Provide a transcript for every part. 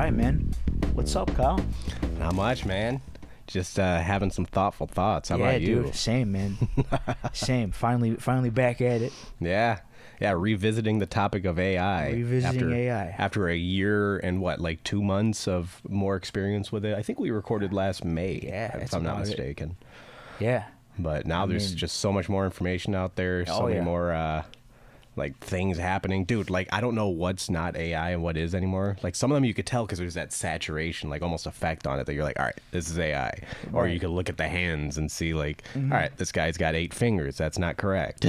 right, man. What's up, Kyle? Not much, man. Just having some thoughtful thoughts. How about you? Dude, same, man. Same. Finally back at it. Yeah. Revisiting the topic of AI. Revisiting AI. After a year and like 2 months of more experience with it. I think we recorded last May, if I'm not mistaken. Yeah. But now there's just so much more information out there. So many more like things happening. Dude, like I don't know what's not AI and what is anymore. Like some of them you could tell because there's that saturation, like almost effect on it that you're like, all right, this is AI. Right. Or you could look at the hands and see like, all right, this guy's got 8 fingers. That's not correct.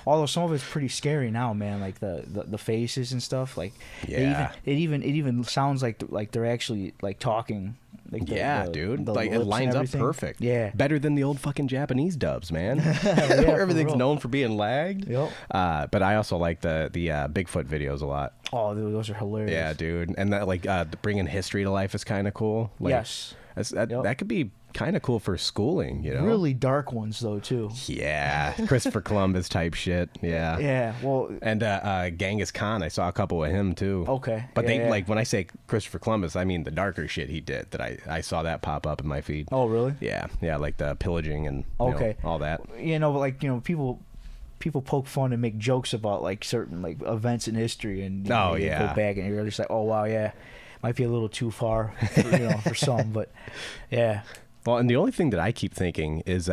Although some of it's pretty scary now, man. Like the faces and stuff. Like it even sounds like they're actually like talking. Like dude. Like it lines up perfect. Yeah. Better than the old fucking Japanese dubs, man. Everything's known for being lagged. Yep. But I also like the Bigfoot videos a lot. Oh, dude, those are hilarious. Yeah, dude. And that like bringing history to life is kind of cool. Like, yes. That could be kind of cool for schooling, you know? Really dark ones, though, too. Yeah. Christopher Columbus type shit. Yeah. Yeah, well... And Genghis Khan, I saw a couple of him, too. Okay. But like, when I say Christopher Columbus, I mean the darker shit he did that I saw that pop up in my feed. Oh, really? Yeah. Yeah, like the pillaging and all that. People poke fun and make jokes about, like, certain, like, events in history, and you go back and you're just like, oh, wow, yeah. Might be a little too far, for some, but yeah. Well, and the only thing that I keep thinking is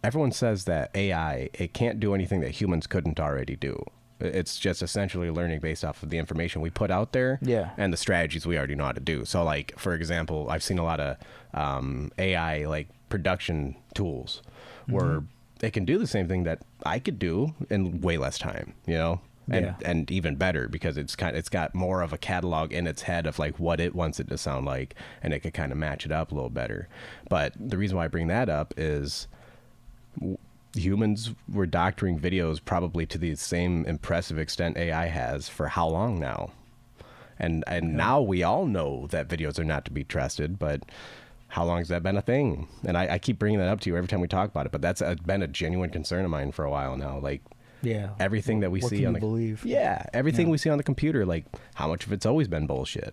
everyone says that AI, it can't do anything that humans couldn't already do. It's just essentially learning based off of the information we put out there and the strategies we already know how to do. So, like, for example, I've seen a lot of AI, like, production tools where it can do the same thing that I could do in way less time, you know? And even better because it's got more of a catalog in its head of like what it wants it to sound like, and it could kind of match it up a little better. But the reason why I bring that up is humans were doctoring videos probably to the same impressive extent AI has for how long now? And now we all know that videos are not to be trusted, but how long has that been a thing? And I keep bringing that up to you every time we talk about it, but that's been a genuine concern of mine for a while now. Like, everything that we see on everything we see on the computer, like how much of it's always been bullshit.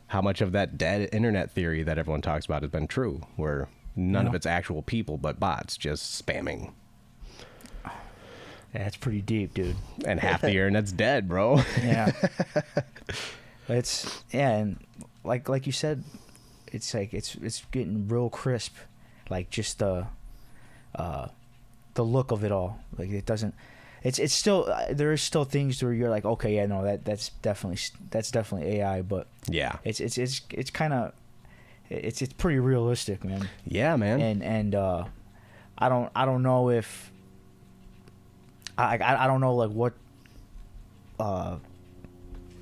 How much of that dead internet theory that everyone talks about has been true, where none of it's actual people but bots just spamming. That's pretty deep, dude. And half the internet's dead, bro. Yeah. And like you said, it's like it's getting real crisp, like just the look of it all. Like it doesn't. It's still there is still things where you're like, okay, yeah, no, that's definitely AI, but it's kind of it's pretty realistic, man. Yeah, man. And I don't know if I don't know like what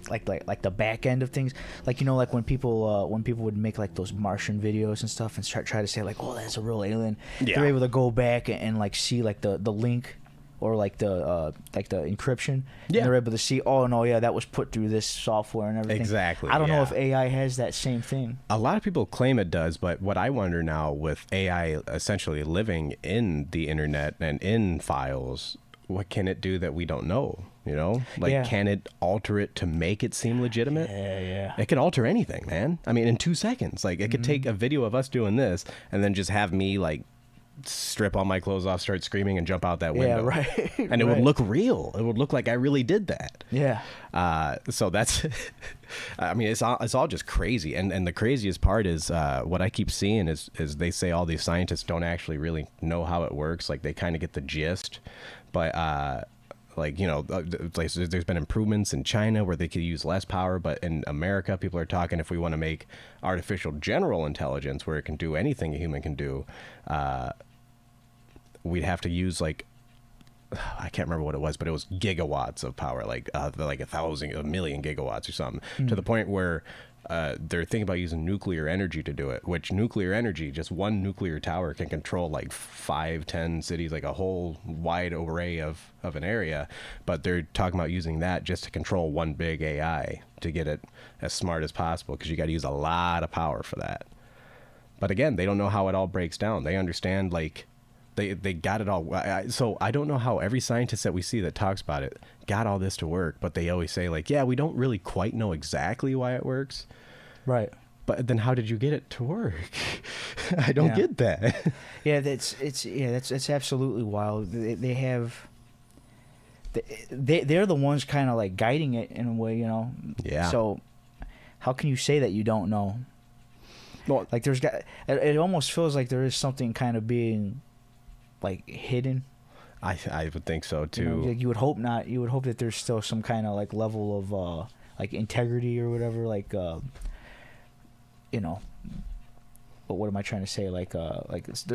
like the back end of things, like like when people would make like those Martian videos and stuff and try to say like, oh, that's a real alien. They're able to go back and like see like the link or like the encryption. And they're able to see, oh no, yeah, that was put through this software and everything. Exactly. I don't know if AI has that same thing. A lot of people claim it does, but what I wonder now with AI essentially living in the internet and in files, what can it do that we don't know? You know, like, can it alter it to make it seem legitimate? Yeah. It could alter anything, man. I mean, in 2 seconds, like it could take a video of us doing this and then just have me like strip all my clothes off, start screaming, and jump out that window. Yeah, right. And it would look real. It would look like I really did that. Yeah. So that's, I mean, it's all just crazy. And the craziest part is what I keep seeing is they say all these scientists don't actually really know how it works. Like they kind of get the gist, but like, there's been improvements in China where they could use less power, but in America, people are talking if we want to make artificial general intelligence where it can do anything a human can do, we'd have to use like, I can't remember what it was, but it was gigawatts of power, like a million gigawatts or something, to the point where they're thinking about using nuclear energy to do it, which nuclear energy, just one nuclear tower can control like 5-10 cities, like a whole wide array of an area. But they're talking about using that just to control one big AI to get it as smart as possible, because you got to use a lot of power for that. But again, they don't know how it all breaks down. They understand like They got it all. So I don't know how every scientist that we see that talks about it got all this to work, but they always say like, yeah, we don't really quite know exactly why it works. Right. But then how did you get it to work? I don't get that. Yeah, that's absolutely wild. They have. They're the ones kind of like guiding it in a way, you know. Yeah. So, how can you say that you don't know? Well, Like it almost feels like there is something kind of being, like, hidden. I would think so too. You know, like, you would hope not. You would hope that there's still some kind of like level of like integrity or whatever. Like, you know. But what am I trying to say? Like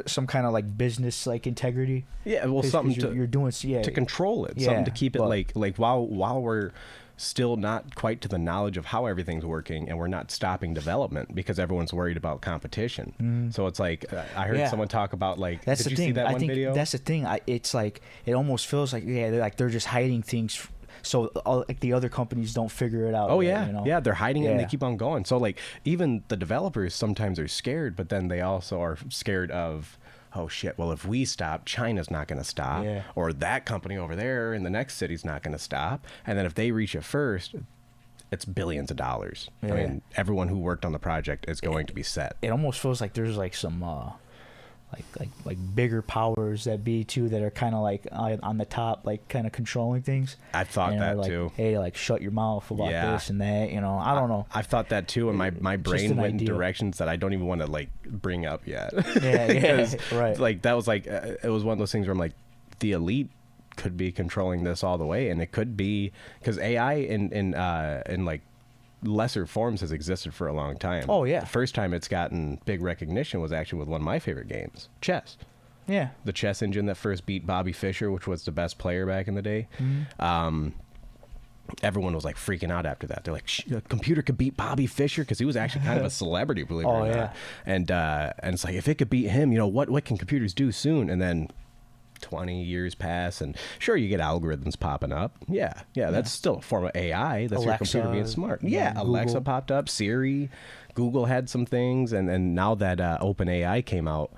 some kind of like business like integrity. Yeah, well, something you're doing to control it, yeah, something to keep it like while we're still not quite to the knowledge of how everything's working, and we're not stopping development because everyone's worried about competition. So it's like I heard someone talk about like, that's did the you thing. see that I one think video? that's the thing. It's like it almost feels like they're just hiding things. So like the other companies don't figure it out. Oh yet, yeah, you know? yeah, they're hiding it and they Yeah. keep on going. So like even the developers sometimes are scared, but then they also are scared of, oh shit, well if we stop, China's not going to stop, Yeah. or that company over there in the next city's not going to stop, and then if they reach it first, it's billions of dollars. Yeah. I mean, everyone who worked on the project is going to be set. It almost feels like there's like some like bigger powers that be too that are kind of like on the top, like kind of controlling things. I've thought And that are like, too. Hey, like shut your mouth about Yeah. this and that. You know, I don't know. I've thought that too, and my Just brain an went in idea. directions that I don't even want to like bring up yet. Yeah, right. Like that was like it was one of those things where I'm like, the elite could be controlling this all the way, and it could be because AI in like lesser forms has existed for a long time. Oh, yeah. The first time it's gotten big recognition was actually with one of my favorite games, chess. Yeah. The chess engine that first beat Bobby Fischer, which was the best player back in the day. Everyone was like freaking out after that. They're like, a computer could beat Bobby Fischer, because he was actually kind of a celebrity, believe it or not. And it's like, if it could beat him, you know, what can computers do soon? And then 20 years pass, and sure, you get algorithms popping up. Yeah, that's still a form of AI. That's Alexa, your computer being smart. Yeah, Google. Alexa popped up, Siri, Google had some things, and now that OpenAI came out,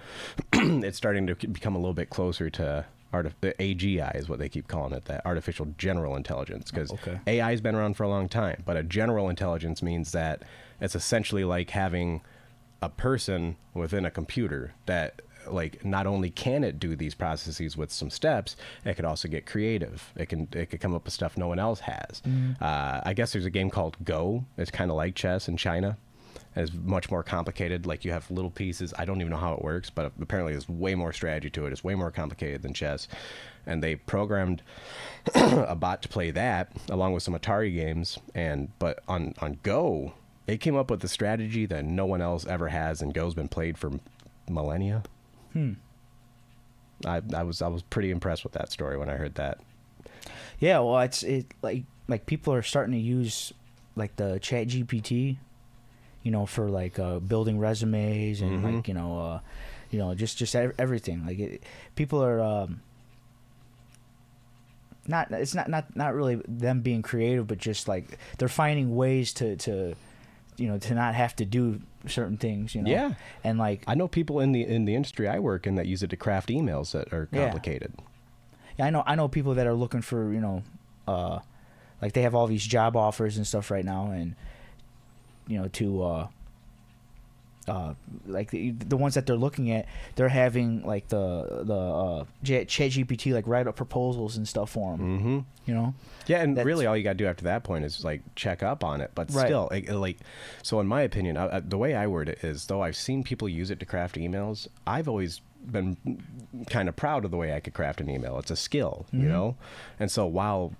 it's starting to become a little bit closer to the AGI is what they keep calling it, that artificial general intelligence, because AI has been around for a long time, but a general intelligence means that it's essentially like having a person within a computer that, like, not only can it do these processes with some steps, it could also get creative. It could come up with stuff no one else has. I guess there's a game called Go. It's kind of like chess in China. It's much more complicated. Like, you have little pieces. I don't even know how it works, but apparently there's way more strategy to it. It's way more complicated than chess. And they programmed a bot to play that along with some Atari games. But on Go, it came up with a strategy that no one else ever has, and Go's been played for millennia. I was pretty impressed with that story when I heard that. Yeah, well, it's like people are starting to use like the Chat GPT, you know, for like building resumes and like you know just everything. Like people are not really them being creative, but just like they're finding ways to you know, to not have to do certain things, you know. Yeah. And like I know people in the industry I work in that use it to craft emails that are complicated. Yeah, I know people that are looking for, you know, like they have all these job offers and stuff right now, and you know, to like the ones that they're looking at, they're having like the Chat GPT like write up proposals and stuff for them. You know. Yeah, and really all you got to do after that point is like check up on it. But still, like, so in my opinion, the way I word it is, though I've seen people use it to craft emails, I've always been kind of proud of the way I could craft an email. It's a skill, you know? And so while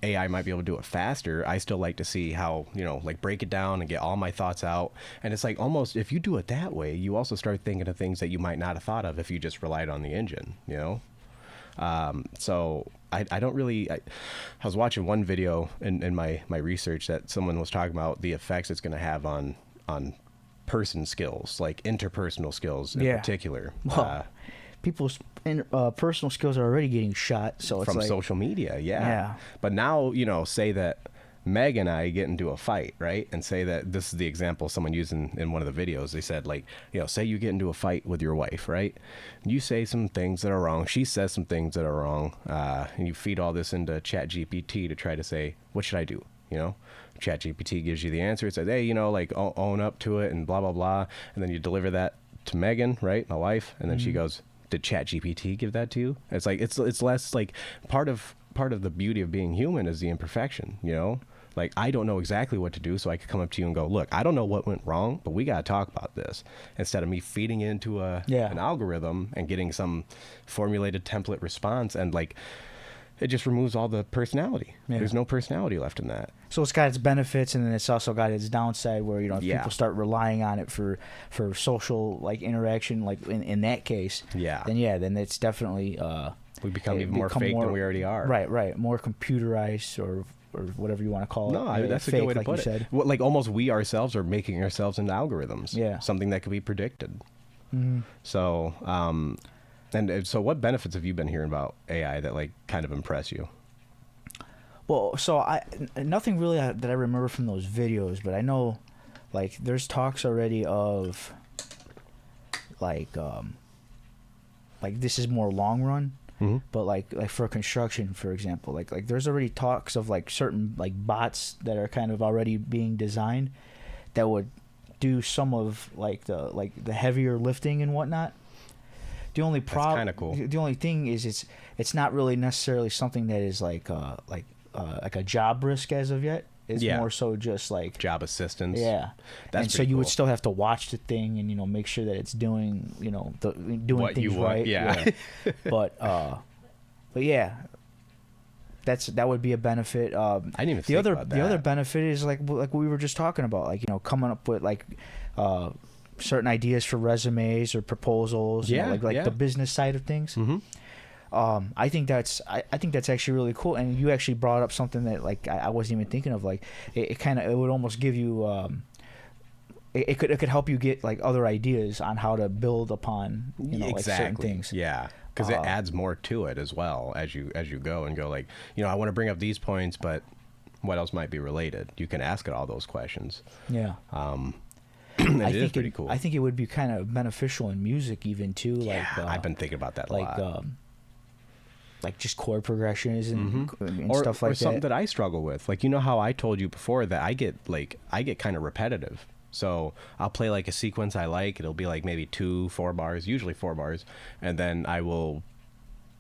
AI might be able to do it faster, I still like to see how, you know, like break it down and get all my thoughts out. And it's like almost, if you do it that way, you also start thinking of things that you might not have thought of if you just relied on the engine, you know? So I don't really, I was watching one video in my research that someone was talking about the effects it's going to have on person skills, like interpersonal skills in particular. Well, people's personal skills are already getting shot, so it's from like, social media. Yeah. But now, you know, say that Meg and I get into a fight, right? And say that this is the example someone used in one of the videos. They said, like, say you get into a fight with your wife, right? You say some things that are wrong. She says some things that are wrong. And you feed all this into ChatGPT to try to say, what should I do? ChatGPT gives you the answer. It says, hey, like, own up to it and blah, blah, blah. And then you deliver that to Megan, right? My wife. And then she goes, did ChatGPT give that to you? It's like, it's less like part of the beauty of being human is the imperfection, Like, I don't know exactly what to do, so I could come up to you and go, look, I don't know what went wrong, but we got to talk about this. Instead of me feeding into an algorithm and getting some formulated template response, and, like, it just removes all the personality. Yeah. There's no personality left in that. So it's got its benefits, and then it's also got its downside where, if people start relying on it for social, like, interaction, like in that case, then it's definitely... we become even more fake than we already are. Right. More computerized or whatever you want to call it. No, that's a good way to put it. Well, like, almost we ourselves are making ourselves into algorithms. Yeah. Something that could be predicted. Mm-hmm. So, so what benefits have you been hearing about AI that, like, kind of impress you? Well, so nothing really that I remember from those videos, but I know, like, there's talks already of, like this is more long run. Mm-hmm. But like for construction, for example, like there's already talks of, like, certain, like, bots that are kind of already being designed that would do some of, like, the heavier lifting and whatnot. The only problem, kind of cool. The only thing is it's not really necessarily something that is like a job risk as of yet. It's more so just like job assistance. Yeah, that's and so you would still have to watch the thing and make sure that it's doing doing what things right. Yeah. But yeah, that would be a benefit. I didn't even think about that. The other benefit is like what we were just talking about, like coming up with like certain ideas for resumes or proposals. Like the business side of things. Mm-hmm. I think that's actually really cool, and you actually brought up something that, like, I wasn't even thinking of. Like, it would almost give you it could help you get, like, other ideas on how to build upon like certain things. Yeah, because it adds more to it as well as you go and go, like, I want to bring up these points, but what else might be related? You can ask it all those questions. Yeah. It is pretty cool. I think it would be kind of beneficial in music even too. Yeah, like, I've been thinking about that a lot. Like just chord progressions and stuff like that. Or something that I struggle with. Like, how I told you before that I get kind of repetitive. So I'll play, like, a sequence I like. It'll be like maybe 2-4 bars, usually 4 bars. And then I will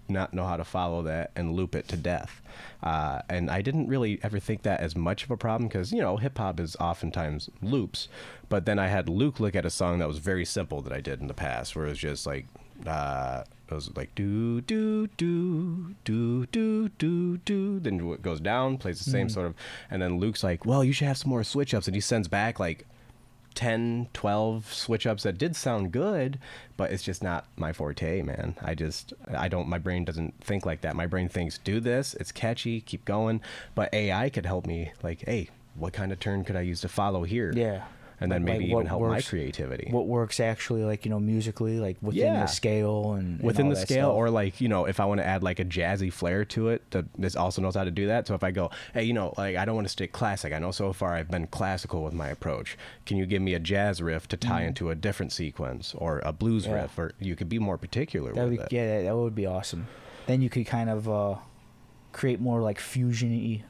not know how to follow that and loop it to death. And I didn't really ever think that as much of a problem because, hip hop is oftentimes loops. But then I had Luke look at a song that was very simple that I did in the past, where it was just like, it was like do do do do do do do. Then it goes down, plays the same sort of, and then Luke's like, well, you should have some more switch ups, and he sends back like 10, 12 switch ups that did sound good, but it's just not my forte, man. My brain doesn't think like that. My brain thinks, do this, it's catchy, keep going. But AI could help me, like, hey, what kind of turn could I use to follow here? Yeah. And then maybe even help my creativity. What works actually, like, musically, like within the scale and within all the that scale, stuff. or like, if I want to add like a jazzy flair to it, this also knows how to do that. So if I go, hey, like, I don't want to stick classic. I know so far I've been classical with my approach. Can you give me a jazz riff to tie into a different sequence, or a blues riff, or you could be more particular with it. Yeah, that would be awesome. Then you could kind of create more like fusion-y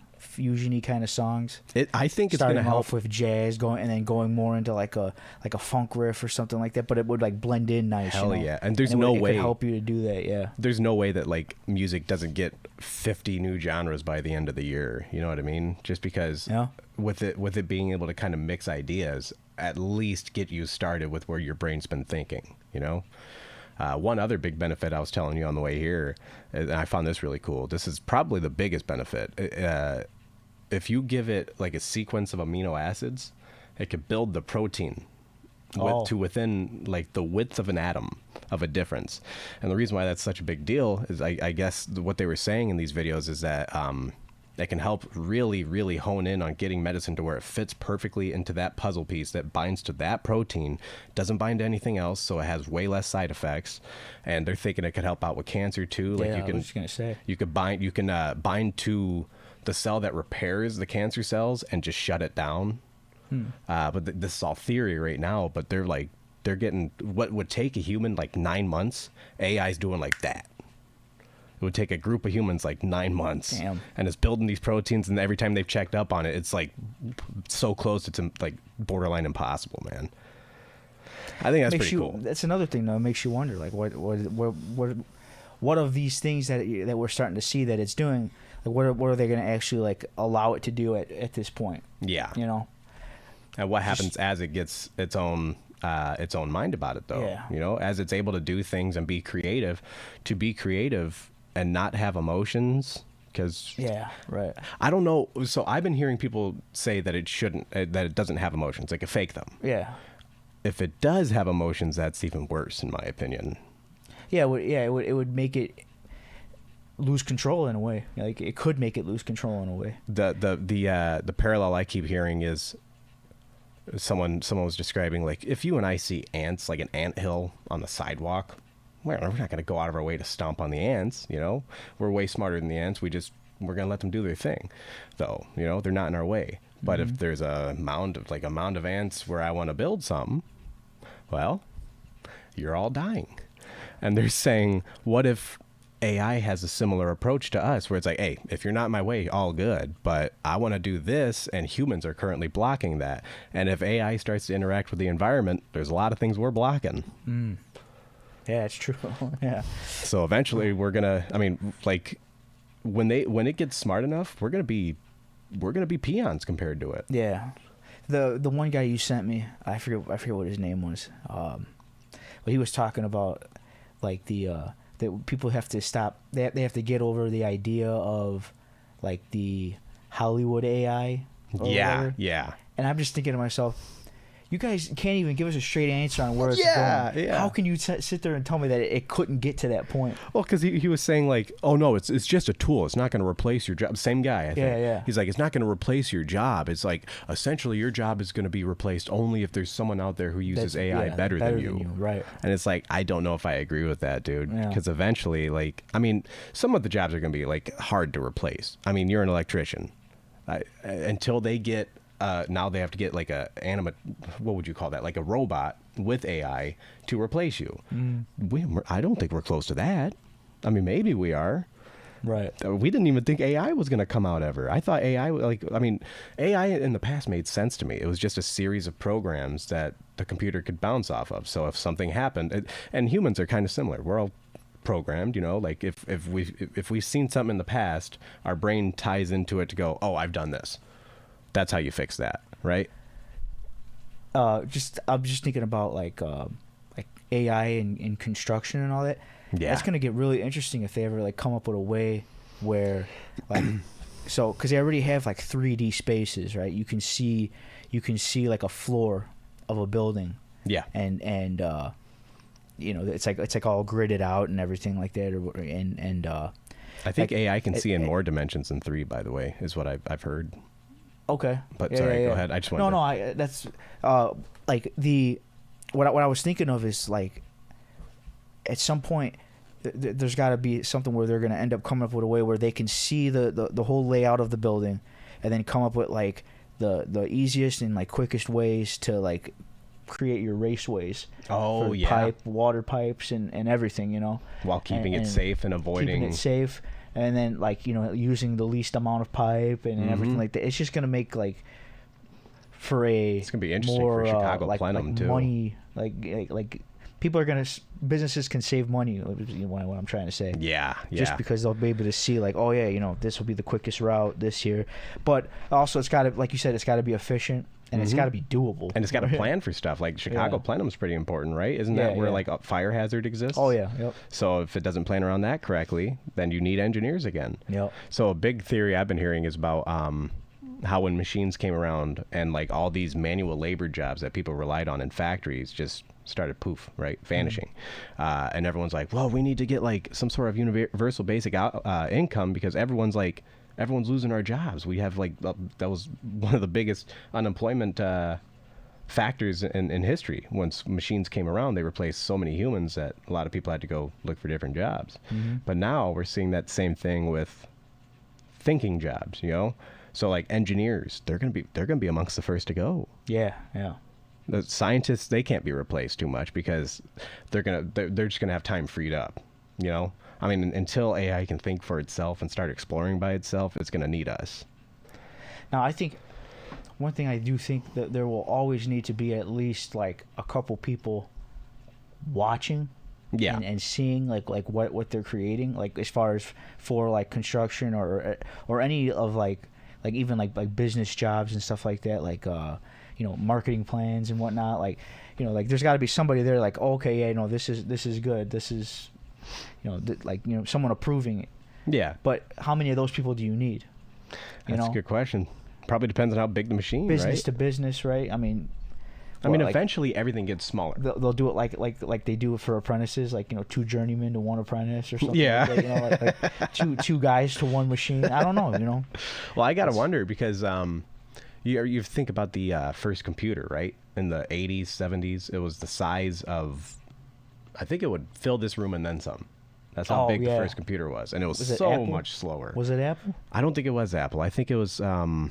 kind of songs. I think it's going to help with jazz, going more into like a funk riff or something like that. But it would, like, blend in nice. Hell yeah! And there's no way it could help you to do that. Yeah. There's no way that, like, music doesn't get 50 new genres by the end of the year. You know what I mean? Just because with it being able to kind of mix ideas, at least get you started with where your brain's been thinking. One other big benefit I was telling you on the way here, and I found this really cool. This is probably the biggest benefit. If you give it, like, a sequence of amino acids, it could build the protein to within, like, the width of an atom of a difference. And the reason why that's such a big deal is I guess what they were saying in these videos is that that can help really, really hone in on getting medicine to where it fits perfectly into that puzzle piece that binds to that protein, doesn't bind to anything else, so it has way less side effects. And they're thinking it could help out with cancer too. Like I was just gonna say you can bind to the cell that repairs the cancer cells and just shut it down. But this is all theory right now. But they're getting what would take a human like 9 months. AI's doing like that. It would take a group of humans like 9 months. Damn. And it's building these proteins, and every time they've checked up on it, it's like so close it's like borderline impossible, man. I think that's pretty cool. That's another thing though. It makes you wonder, like what of these things that we're starting to see that it's doing, like what are they going to actually like allow it to do at this point? Yeah. You know. And what happens as it gets its own mind about it, though? Yeah. You know, as it's able to do things and be creative and not have emotions. Because right. I don't know. So I've been hearing people say that that it doesn't have emotions, like it fake them. Yeah. If it does have emotions, that's even worse, in my opinion. Yeah, it would make it lose control in a way. Like it could make it lose control in a way. The parallel I keep hearing is someone was describing, like, if you and I see ants, like an anthill on the sidewalk, we're not going to go out of our way to stomp on the ants. You know, we're way smarter than the ants. We're going to let them do their thing, though. You know, they're not in our way. But if there's a mound of ants where I want to build something, well, you're all dying. And they're saying, what if AI has a similar approach to us, where it's like, hey, if you're not in my way, all good, but I want to do this, and humans are currently blocking that. And if AI starts to interact with the environment, there's a lot of things we're blocking. Yeah, it's true. Yeah. So eventually we're gonna, I mean, like when it gets smart enough, we're gonna be peons compared to it. Yeah. The one guy you sent me, I forget what his name was. But he was talking about like that people have to stop. They have to get over the idea of like the Hollywood AI. Yeah, yeah. And I'm just thinking to myself, you guys can't even give us a straight answer on where it's going. Yeah. How can you sit there and tell me that it couldn't get to that point? Well, because he was saying like, oh no, it's just a tool. It's not going to replace your job. Same guy, I think. Yeah. He's like, it's not going to replace your job. It's like essentially your job is going to be replaced only if there's someone out there who uses AI better than you. Right. And it's like, I don't know if I agree with that, dude. Yeah. Because eventually, like, I mean, some of the jobs are going to be like hard to replace. I mean, you're an electrician. Until they get. Now they have to get like what would you call that? Like a robot with AI to replace you. I don't think we're close to that. I mean, maybe we are. Right. We didn't even think AI was going to come out ever. I thought AI in the past made sense to me. It was just a series of programs that the computer could bounce off of. So if something happened, and humans are kind of similar. We're all programmed, you know, like if we've seen something in the past, our brain ties into it to go, oh, I've done this. That's how you fix that, right? I'm just thinking about like AI in construction and all that. Yeah, that's gonna get really interesting if they ever like come up with a way where like so because they already have like 3D spaces, right? You can see like a floor of a building. Yeah, and you know it's like all gridded out and everything like that, and I think like, AI can see in more dimensions than 3, by the way, is what I've heard. Okay. But sorry, go ahead. I just wanted that's like what I was thinking of is like at some point there's got to be something where they're going to end up coming up with a way where they can see the whole layout of the building and then come up with like the easiest and like quickest ways to like create your raceways. Oh, for yeah. Water pipes and everything, you know. While keeping it safe and avoiding. Keeping it safe. And then, like, you know, using the least amount of pipe and everything like that. It's just going to make, like, for it's going to be interesting more, for Chicago Plenum, too. Money, like people are going to, businesses can save money, what I'm trying to say. Yeah. Just because they'll be able to see, like, oh, yeah, you know, this will be the quickest route this year. But also, it's got to, like you said, it's got to be efficient. And it's got to be doable. And it's got to plan for stuff. Like Chicago Plenum is pretty important, right? Isn't that where like a fire hazard exists? Oh, yeah. Yep. So if it doesn't plan around that correctly, then you need engineers again. Yep. So a big theory I've been hearing is about how when machines came around and like all these manual labor jobs that people relied on in factories just started vanishing. And everyone's like, well, we need to get like some sort of universal basic income because everyone's everyone's losing our jobs. We have like that was one of the biggest unemployment factors in history. Once machines came around, they replaced so many humans that a lot of people had to go look for different jobs. But now we're seeing that same thing with thinking jobs, you know. So like engineers, they're gonna be amongst the first to go. Yeah. The scientists, they can't be replaced too much because they're just gonna have time freed up, you know. I mean, until AI can think for itself and start exploring by itself, it's gonna need us. Now, I think one thing I do think that there will always need to be at least like a couple people watching, and seeing like what they're creating, like as far as for like construction or any of like even like business jobs and stuff like that, like you know, marketing plans and whatnot. Like, you know, like there's got to be somebody there like, oh, okay, yeah, no, this is good, this is, you know, like, you know, someone approving it. Yeah. But how many of those people do you need? That's a good question. Probably depends on how big the machine, business right? to business, right? I mean, eventually everything gets smaller. They'll do it like they do it for apprentices, like, you know, 2 journeymen to 1 apprentice or something. Yeah. Like that, you know, like two guys to 1 machine. I don't know, you know. Well, I gotta wonder because you think about the first computer, right? In the 80s, 70s, it was the size of, I think it would fill this room and then some. That's how big the first computer was, and it was so Apple? much slower. Was it Apple? I don't think it was Apple. I think it was. I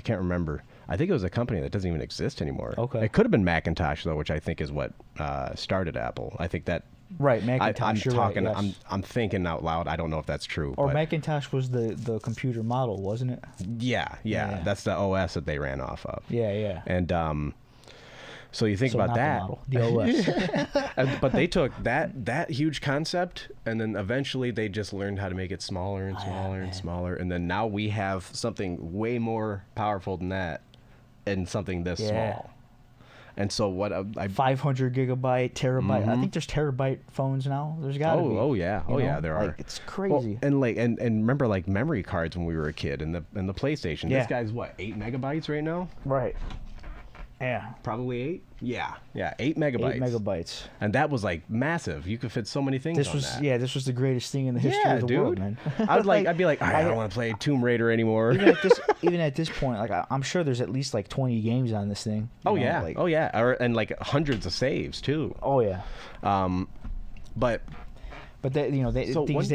can't remember. I think it was a company that doesn't even exist anymore. Okay. It could have been Macintosh though, which I think is what started Apple. I think that. Right, Macintosh. I'm talking. Right, yes. I'm thinking out loud. I don't know if that's true. Or but Macintosh was the computer model, wasn't it? Yeah. That's the OS that they ran off of. Yeah. And so you think about not that. The model, the OS. But they took that huge concept, and then eventually they just learned how to make it smaller and smaller and smaller, and then now we have something way more powerful than that, and something this small. And so what? 500 gigabyte, terabyte. I think there's terabyte phones now. There's got to be. Oh yeah, there are. Like, it's crazy. Well, and remember like memory cards when we were a kid, and the PlayStation. Yeah. This guy's what, 8 megabytes right now? Right. Yeah. Probably 8. Yeah, 8 megabytes. 8 megabytes. And that was like massive. You could fit so many things. This was the greatest thing in the history of the world, man. I'd be like, I don't want to play Tomb Raider anymore. Even at this point, like I'm sure there's at least like 20 games on this thing. Yeah, and like hundreds of saves too. Oh yeah. But that, you know, things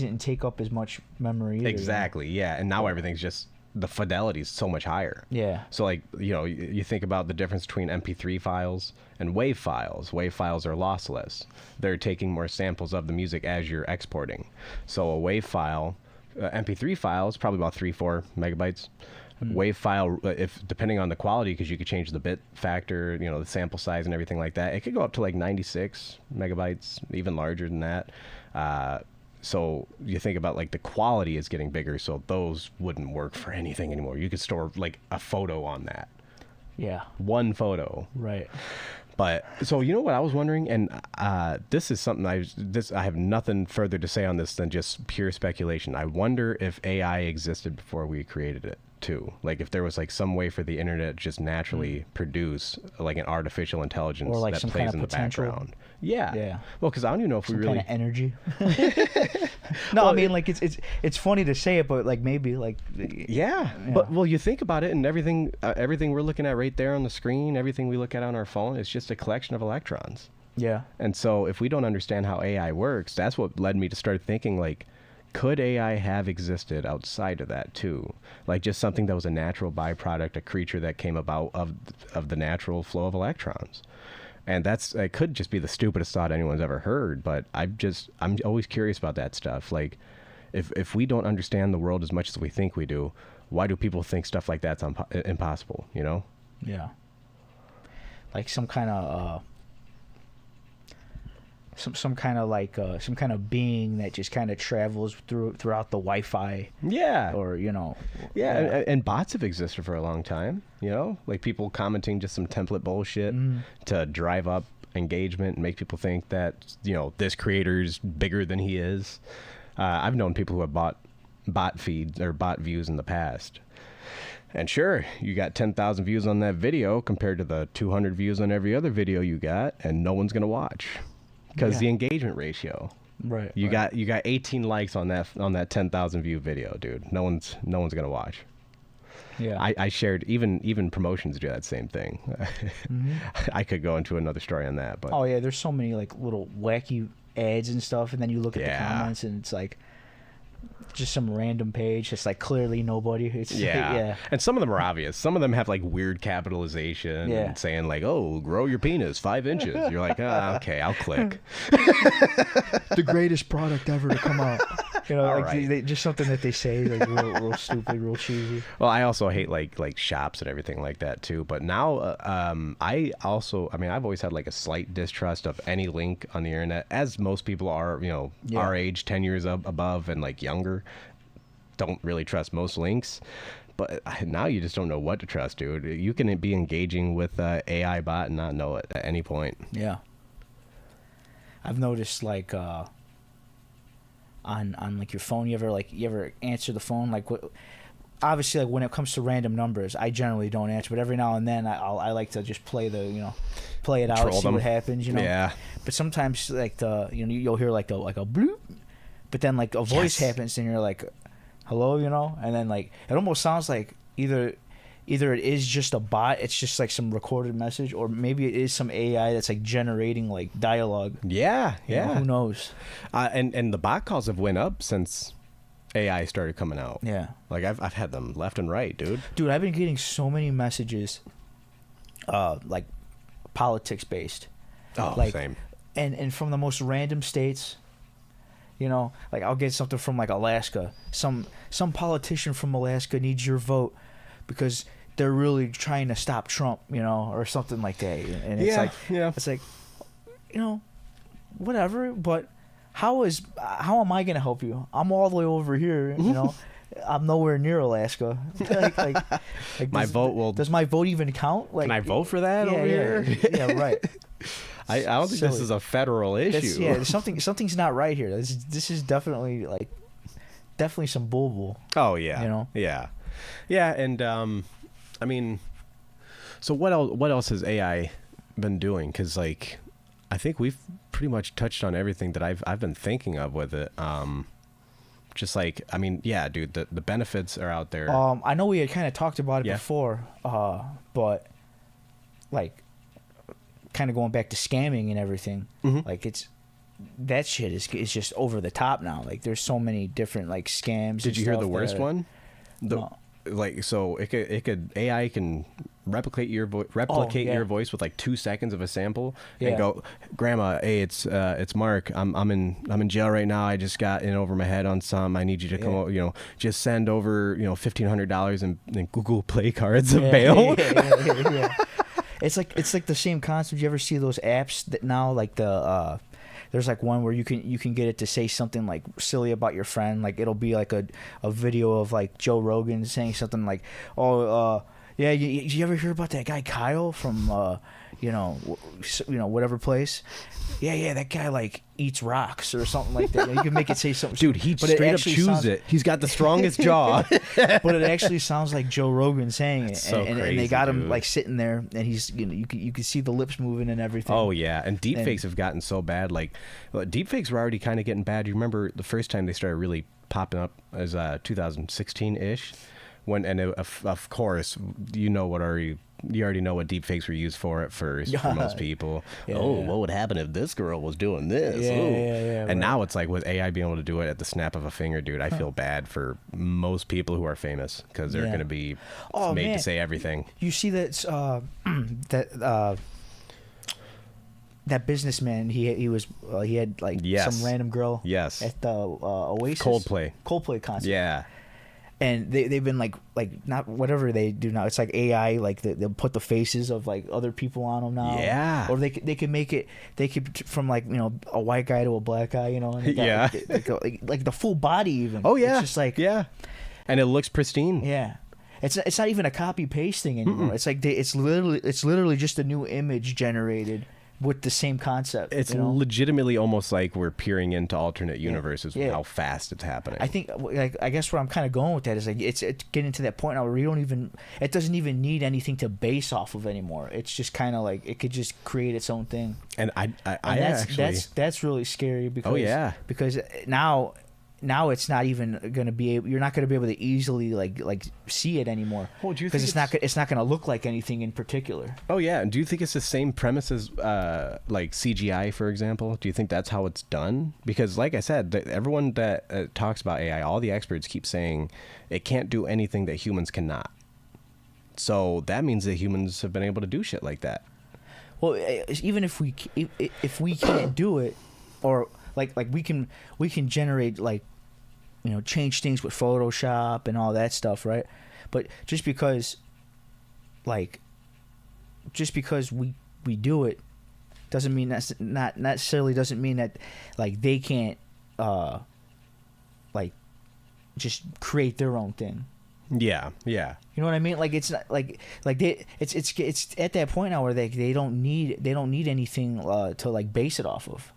didn't take up as much memory either. Exactly. Yeah, and now everything's just. The fidelity is so much higher. Yeah. So like, you know, you think about the difference between MP3 files and WAV files. WAV files are lossless. They're taking more samples of the music as you're exporting. So a WAV file, MP3 file is probably about 3-4 megabytes. WAV file, if depending on the quality, because you could change the bit factor, you know, the sample size and everything like that, it could go up to like 96 megabytes, even larger than that. So you think about like the quality is getting bigger, so those wouldn't work for anything anymore. You could store like a photo on that. Yeah. 1 photo. Right. But so you know what I was wondering, and this is something I have nothing further to say on this than just pure speculation. I wonder if AI existed before we created it too. Like if there was like some way for the internet to just naturally produce like an artificial intelligence or like that some plays kind of in the potential. background. Yeah. Yeah. Well, because I don't even know if some we really kind of energy. No, well, I mean like it's funny to say it, but like maybe like. Yeah. But well, you think about it, and everything we're looking at right there on the screen, everything we look at on our phone, is just a collection of electrons. Yeah. And so if we don't understand how AI works, that's what led me to start thinking like, could AI have existed outside of that too? Like just something that was a natural byproduct, a creature that came about of the natural flow of electrons. And it could just be the stupidest thought anyone's ever heard, but I'm always curious about that stuff. Like if we don't understand the world as much as we think we do, why do people think stuff like that's impossible, you know? Yeah. Like some kind of some kind of being that just kind of travels throughout the Wi-Fi. Yeah. Or, you know. Yeah, and bots have existed for a long time, you know? Like people commenting just some template bullshit to drive up engagement and make people think that, you know, this creator's bigger than he is. I've known people who have bought bot feeds or bot views in the past. And sure, you got 10,000 views on that video compared to the 200 views on every other video you got, and no one's going to watch. Because the engagement ratio. Right. You got 18 likes on that 10,000 view video, dude. No one's gonna watch. Yeah. I shared even promotions do that same thing. Mm-hmm. I could go into another story on that, but Oh yeah, there's so many like little wacky ads and stuff, and then you look at the Yeah. comments and it's like just some random page. It's like clearly nobody. It's yeah. And some of them are obvious. Some of them have like weird capitalization Yeah. and saying like, "Oh, grow your penis 5 inches." You're like, okay, I'll click. the greatest product ever to come out. You know, All like right. they, just something that they say like real stupid, real cheesy. Well, I also hate like shops and everything like that too. But now, I've always had like a slight distrust of any link on the internet, as most people are, Yeah. our age, 10 years above and like younger, don't really trust most links. But now you just don't know what to trust, dude. You can be engaging with AI bot and not know it at any point. Yeah. I've noticed like on like your phone, you ever answer the phone like what? Obviously, like when it comes to random numbers, I generally don't answer, but every now and then I like to just play it out, Troll see them. what happens, Yeah. But sometimes like you'll hear like a bloop, but then like a voice Yes. happens and you're like, hello, and then like it almost sounds like either it is just a bot, it's just like some recorded message, or maybe it is some AI that's like generating like dialogue. Yeah. You know, who knows? And the bot calls have went up since AI started coming out. Yeah. Like I've had them left and right, dude. Dude, I've been getting so many messages, like politics based. Oh, Like, same. And from the most random states. Like I'll get something from like Alaska. Some politician from Alaska needs your vote because they're really trying to stop Trump, or something like that. And it's it's like, whatever. But how am I gonna help you? I'm all the way over here. I'm nowhere near Alaska. like My vote will. Does my vote even count? Like, Can I vote for that yeah, over yeah, here? yeah, right. I don't think this Silly. is a federal issue. There's something's not right here. This is definitely some bull. Oh yeah. Yeah. Yeah, and I mean, so what else has AI been doing? Because like, I think we've pretty much touched on everything that I've been thinking of with it. Just like, I mean, yeah, dude, the benefits are out there. I know we had kind of talked about it Yeah. before, but like, kind of going back to scamming and everything. Mhm. Like that shit is just over the top now. Like there's so many different like scams. Did you hear the worst that, one? No. Like, so it could AI can replicate your yeah. your voice with like 2 seconds of a sample Yeah. and go, "Grandma, hey, it's Mark. I'm in jail right now. I just got in over my head on some. I need you to come Yeah. over, just send over $1,500 in Google Play cards of Yeah, bail." yeah. It's like the same concept. You ever see those apps that now like there's like one where you can get it to say something like silly about your friend. Like it'll be like a video of like Joe Rogan saying something like, yeah, you ever hear about that guy Kyle from whatever place? Yeah, that guy like eats rocks or something like that. You can make it say something. Dude, he but it straight up actually chews sounds- it. He's got the strongest jaw. but it actually sounds like Joe Rogan saying it, So and crazy, they got him dude. like sitting there, and he's you can see the lips moving and everything. Oh yeah, and deepfakes have gotten so bad. Like, deepfakes were already kind of getting bad. You remember the first time they started really popping up as 2016-ish, of course you already know what deepfakes were used for at first for most people. Yeah, oh, yeah. what would happen if this girl was doing this? Yeah, Ooh. yeah, And right. now it's like with AI being able to do it at the snap of a finger, dude. I feel bad for most people who are famous because they're Yeah. going to be Oh, made man. to say everything. You see that that businessman, he had like Yes. some random girl Yes. at the Oasis Coldplay. concert. Yeah. And they've been like not whatever they do now. It's like AI, like they'll put the faces of like other people on them now. Yeah. Or they could make it. They could from like a white guy to a black guy. And they got, Yeah. like the full body even. Oh yeah. It's just like yeah. And it looks pristine. yeah. It's not even a copy paste thing anymore. It's like it's literally just a new image generated with the same concept. It's legitimately almost like we're peering into alternate universes with how fast it's happening. I think, like, I guess where I'm kind of going with that is like it's getting to that point now where it doesn't even need anything to base off of anymore. It's just kind of like it could just create its own thing. And that's really scary because because now it's not even going to be able, you're not going to be able to easily like see it anymore. Well, do you because think it's not going to look like anything in particular. Oh yeah, and do you think it's the same premise as like CGI, for example? Do you think that's how it's done? Because like I said, everyone that talks about AI, all the experts keep saying it can't do anything that humans cannot. So that means that humans have been able to do shit like that. Well, even if we can't do it, or like we can generate, like, change things with Photoshop and all that stuff, right? But just because we do it doesn't mean not necessarily doesn't mean that like they can't like just create their own thing. Yeah. You know what I mean? Like it's not like it's at that point now where they don't need anything to like base it off of.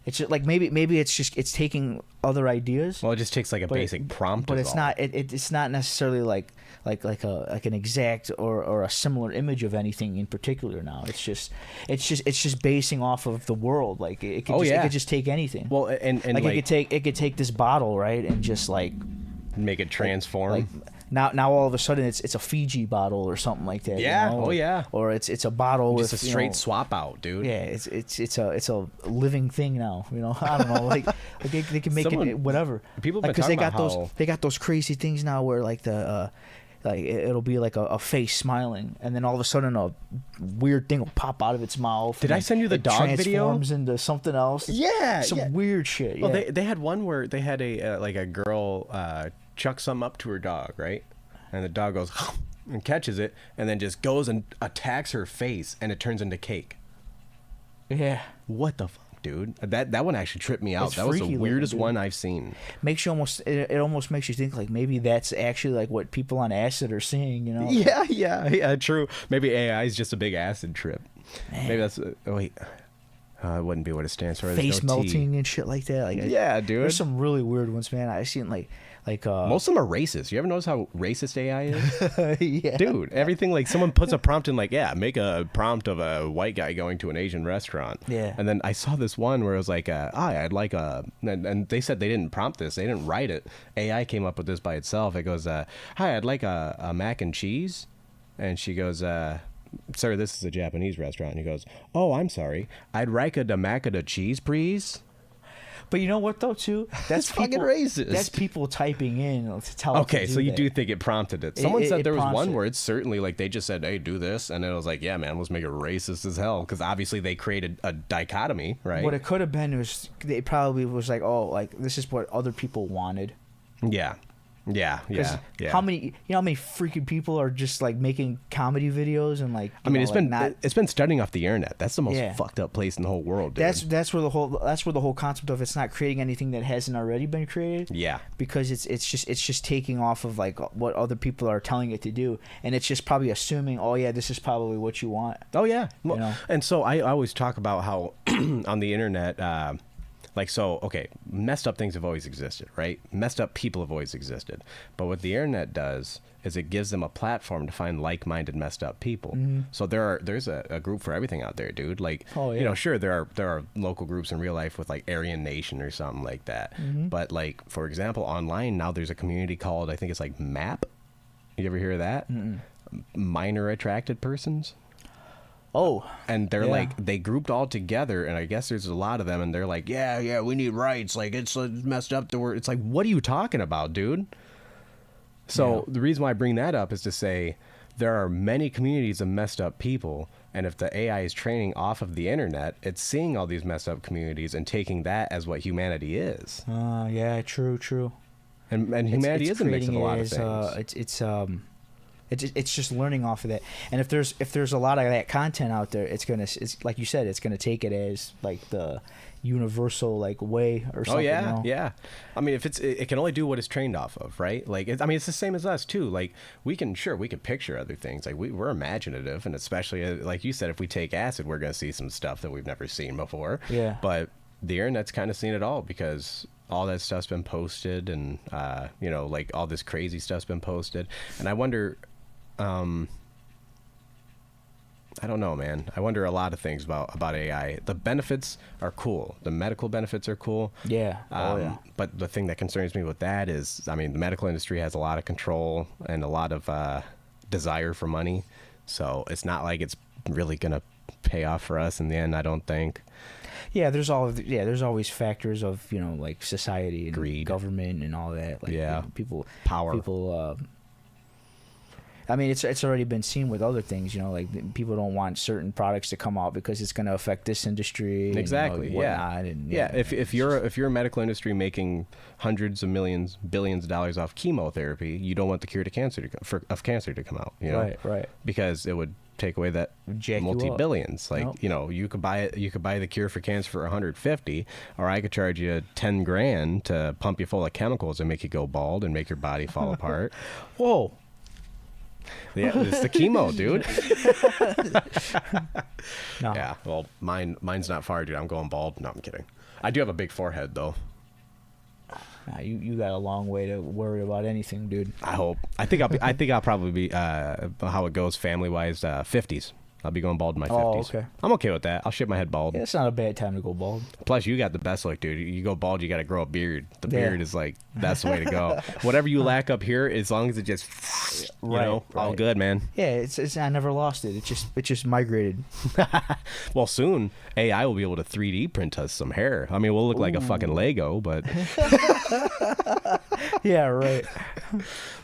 It's just like maybe it's taking other ideas. Well, it just takes like a basic prompt. But it's not it's not necessarily like an exact or a similar image of anything in particular now. It's just basing off of the world. Like it could just take anything. Well, and like it could take this bottle, right, and just like make it transform. Like now all of a sudden it's a Fiji bottle or something like that. Yeah. Oh yeah. Or it's a bottle just with a straight swap out, dude. Yeah. It's a living thing now. I don't know. Like they can make it whatever. People because they got those crazy things now where like the like it'll be like a face smiling, and then all of a sudden a weird thing will pop out of its mouth. Did I send you the dog video? Transforms into something else. Yeah. Some weird shit. Well, they had one where they had a girl chuck something up to her dog, right? And the dog goes and catches it, and then just goes and attacks her face, and it turns into cake. Yeah. What the fuck, dude? That one actually tripped me out. It's that was the freaky weirdest looking, one I've seen. Makes you it almost makes you think like maybe that's actually like what people on acid are seeing, Yeah, true. Maybe AI is just a big acid trip. Man. Maybe that's it wouldn't be what it stands for. Face melting and shit like that. Like, yeah, dude. There's some really weird ones, man. I've seen like most of them are racist. You ever notice how racist AI is? Yeah. Dude, everything, like someone puts a prompt in like, make a prompt of a white guy going to an Asian restaurant. Yeah. And then I saw this one where it was like, I'd like and they said they didn't prompt this. They didn't write it. AI came up with this by itself. It goes, hi, I'd like a mac and cheese. And she goes, sir, this is a Japanese restaurant. And he goes, oh, I'm sorry. I'd like a mac and cheese, please. But you know what though, too? That's fucking racist. That's people typing in to tell. Okay, so you do think it prompted it? Someone said there was one it. where it's certainly like they just said, "Hey, do this," and it was like, "Yeah, man, let's make it racist as hell," because obviously they created a dichotomy, right? What it could have been was they probably was like, "Oh, like this is what other people wanted." Yeah. How many freaking people are just like making comedy videos and like it's been starting off the internet. That's the most fucked up place in the whole world, dude. That's where the whole concept of it's not creating anything that hasn't already been created. Yeah. Because it's just taking off of like what other people are telling it to do, and it's just probably assuming, oh yeah, this is probably what you want. Oh yeah. Well, and so I always talk about how on the internet messed up things have always existed, right? Messed up people have always existed. But what the internet does is it gives them a platform to find like-minded messed up people. Mm-hmm. So there's a group for everything out there, dude. Like, sure, there are local groups in real life with like Aryan Nation or something like that. Mm-hmm. But like, for example, online now there's a community called, I think it's like MAP. You ever hear of that? Mm-mm. Minor Attracted Persons. Oh. And they're like, they grouped all together, and I guess there's a lot of them, and they're like, yeah, we need rights. Like, it's messed up. It's like, what are you talking about, dude? So the reason why I bring that up is to say there are many communities of messed up people, and if the AI is training off of the internet, it's seeing all these messed up communities and taking that as what humanity is. Yeah, true. And humanity is a mix of a lot of things. It's just learning off of that. And if there's a lot of that content out there, it's like you said, it's gonna take it as like the universal like way or something. Oh yeah, you know? yeah. I mean, if it can only do what it's trained off of, right? Like, I mean, it's the same as us too. Like, we can picture other things. Like, we're imaginative, and especially like you said, if we take acid, we're gonna see some stuff that we've never seen before. Yeah. But the internet's kind of seen it all because all that stuff's been posted, and you know, like all this crazy stuff's been posted, and I wonder. I don't know, man. I wonder a lot of things about AI. The benefits are cool. The medical benefits are cool. Yeah. Yeah. But the thing that concerns me with that is, I mean, the medical industry has a lot of control and a lot of desire for money. So it's not like it's really going to pay off for us in the end, I don't think. Yeah, there's always factors of, you know, like society and greed, government and all that. Like, yeah. You know, people, power. I mean, it's already been seen with other things, you know, like people don't want certain products to come out because it's going to affect this industry. Exactly. And, you know, whatnot, and, yeah. If you're a medical industry making hundreds of millions, billions of dollars off chemotherapy, you don't want the cure to cancer to come out. You know? Right. Because it would take away that multi-billions. Like, you know, you could buy the cure for cancer for 150, or I could charge you 10 grand to pump you full of chemicals and make you go bald and make your body fall apart. Whoa. Yeah, it's the chemo, dude. No. Yeah, well, mine's not far, dude. I'm going bald. No, I'm kidding. I do have a big forehead, though. Nah, you got a long way to worry about anything, dude. I hope. I think I'll probably be how it goes family wise. 50s. I'll be going bald in my 50s. Oh, okay. I'm okay with that. I'll shave my head bald. Yeah, it's not a bad time to go bald. Plus, you got the best look, dude. You go bald, you got to grow a beard. The beard is like, that's the way to go. Whatever you lack up here, as long as it just, you know, all good, man. Yeah, it's I never lost it. It just migrated. Well, soon AI will be able to 3D print us some hair. I mean, we'll look like a fucking Lego, but. Yeah, right.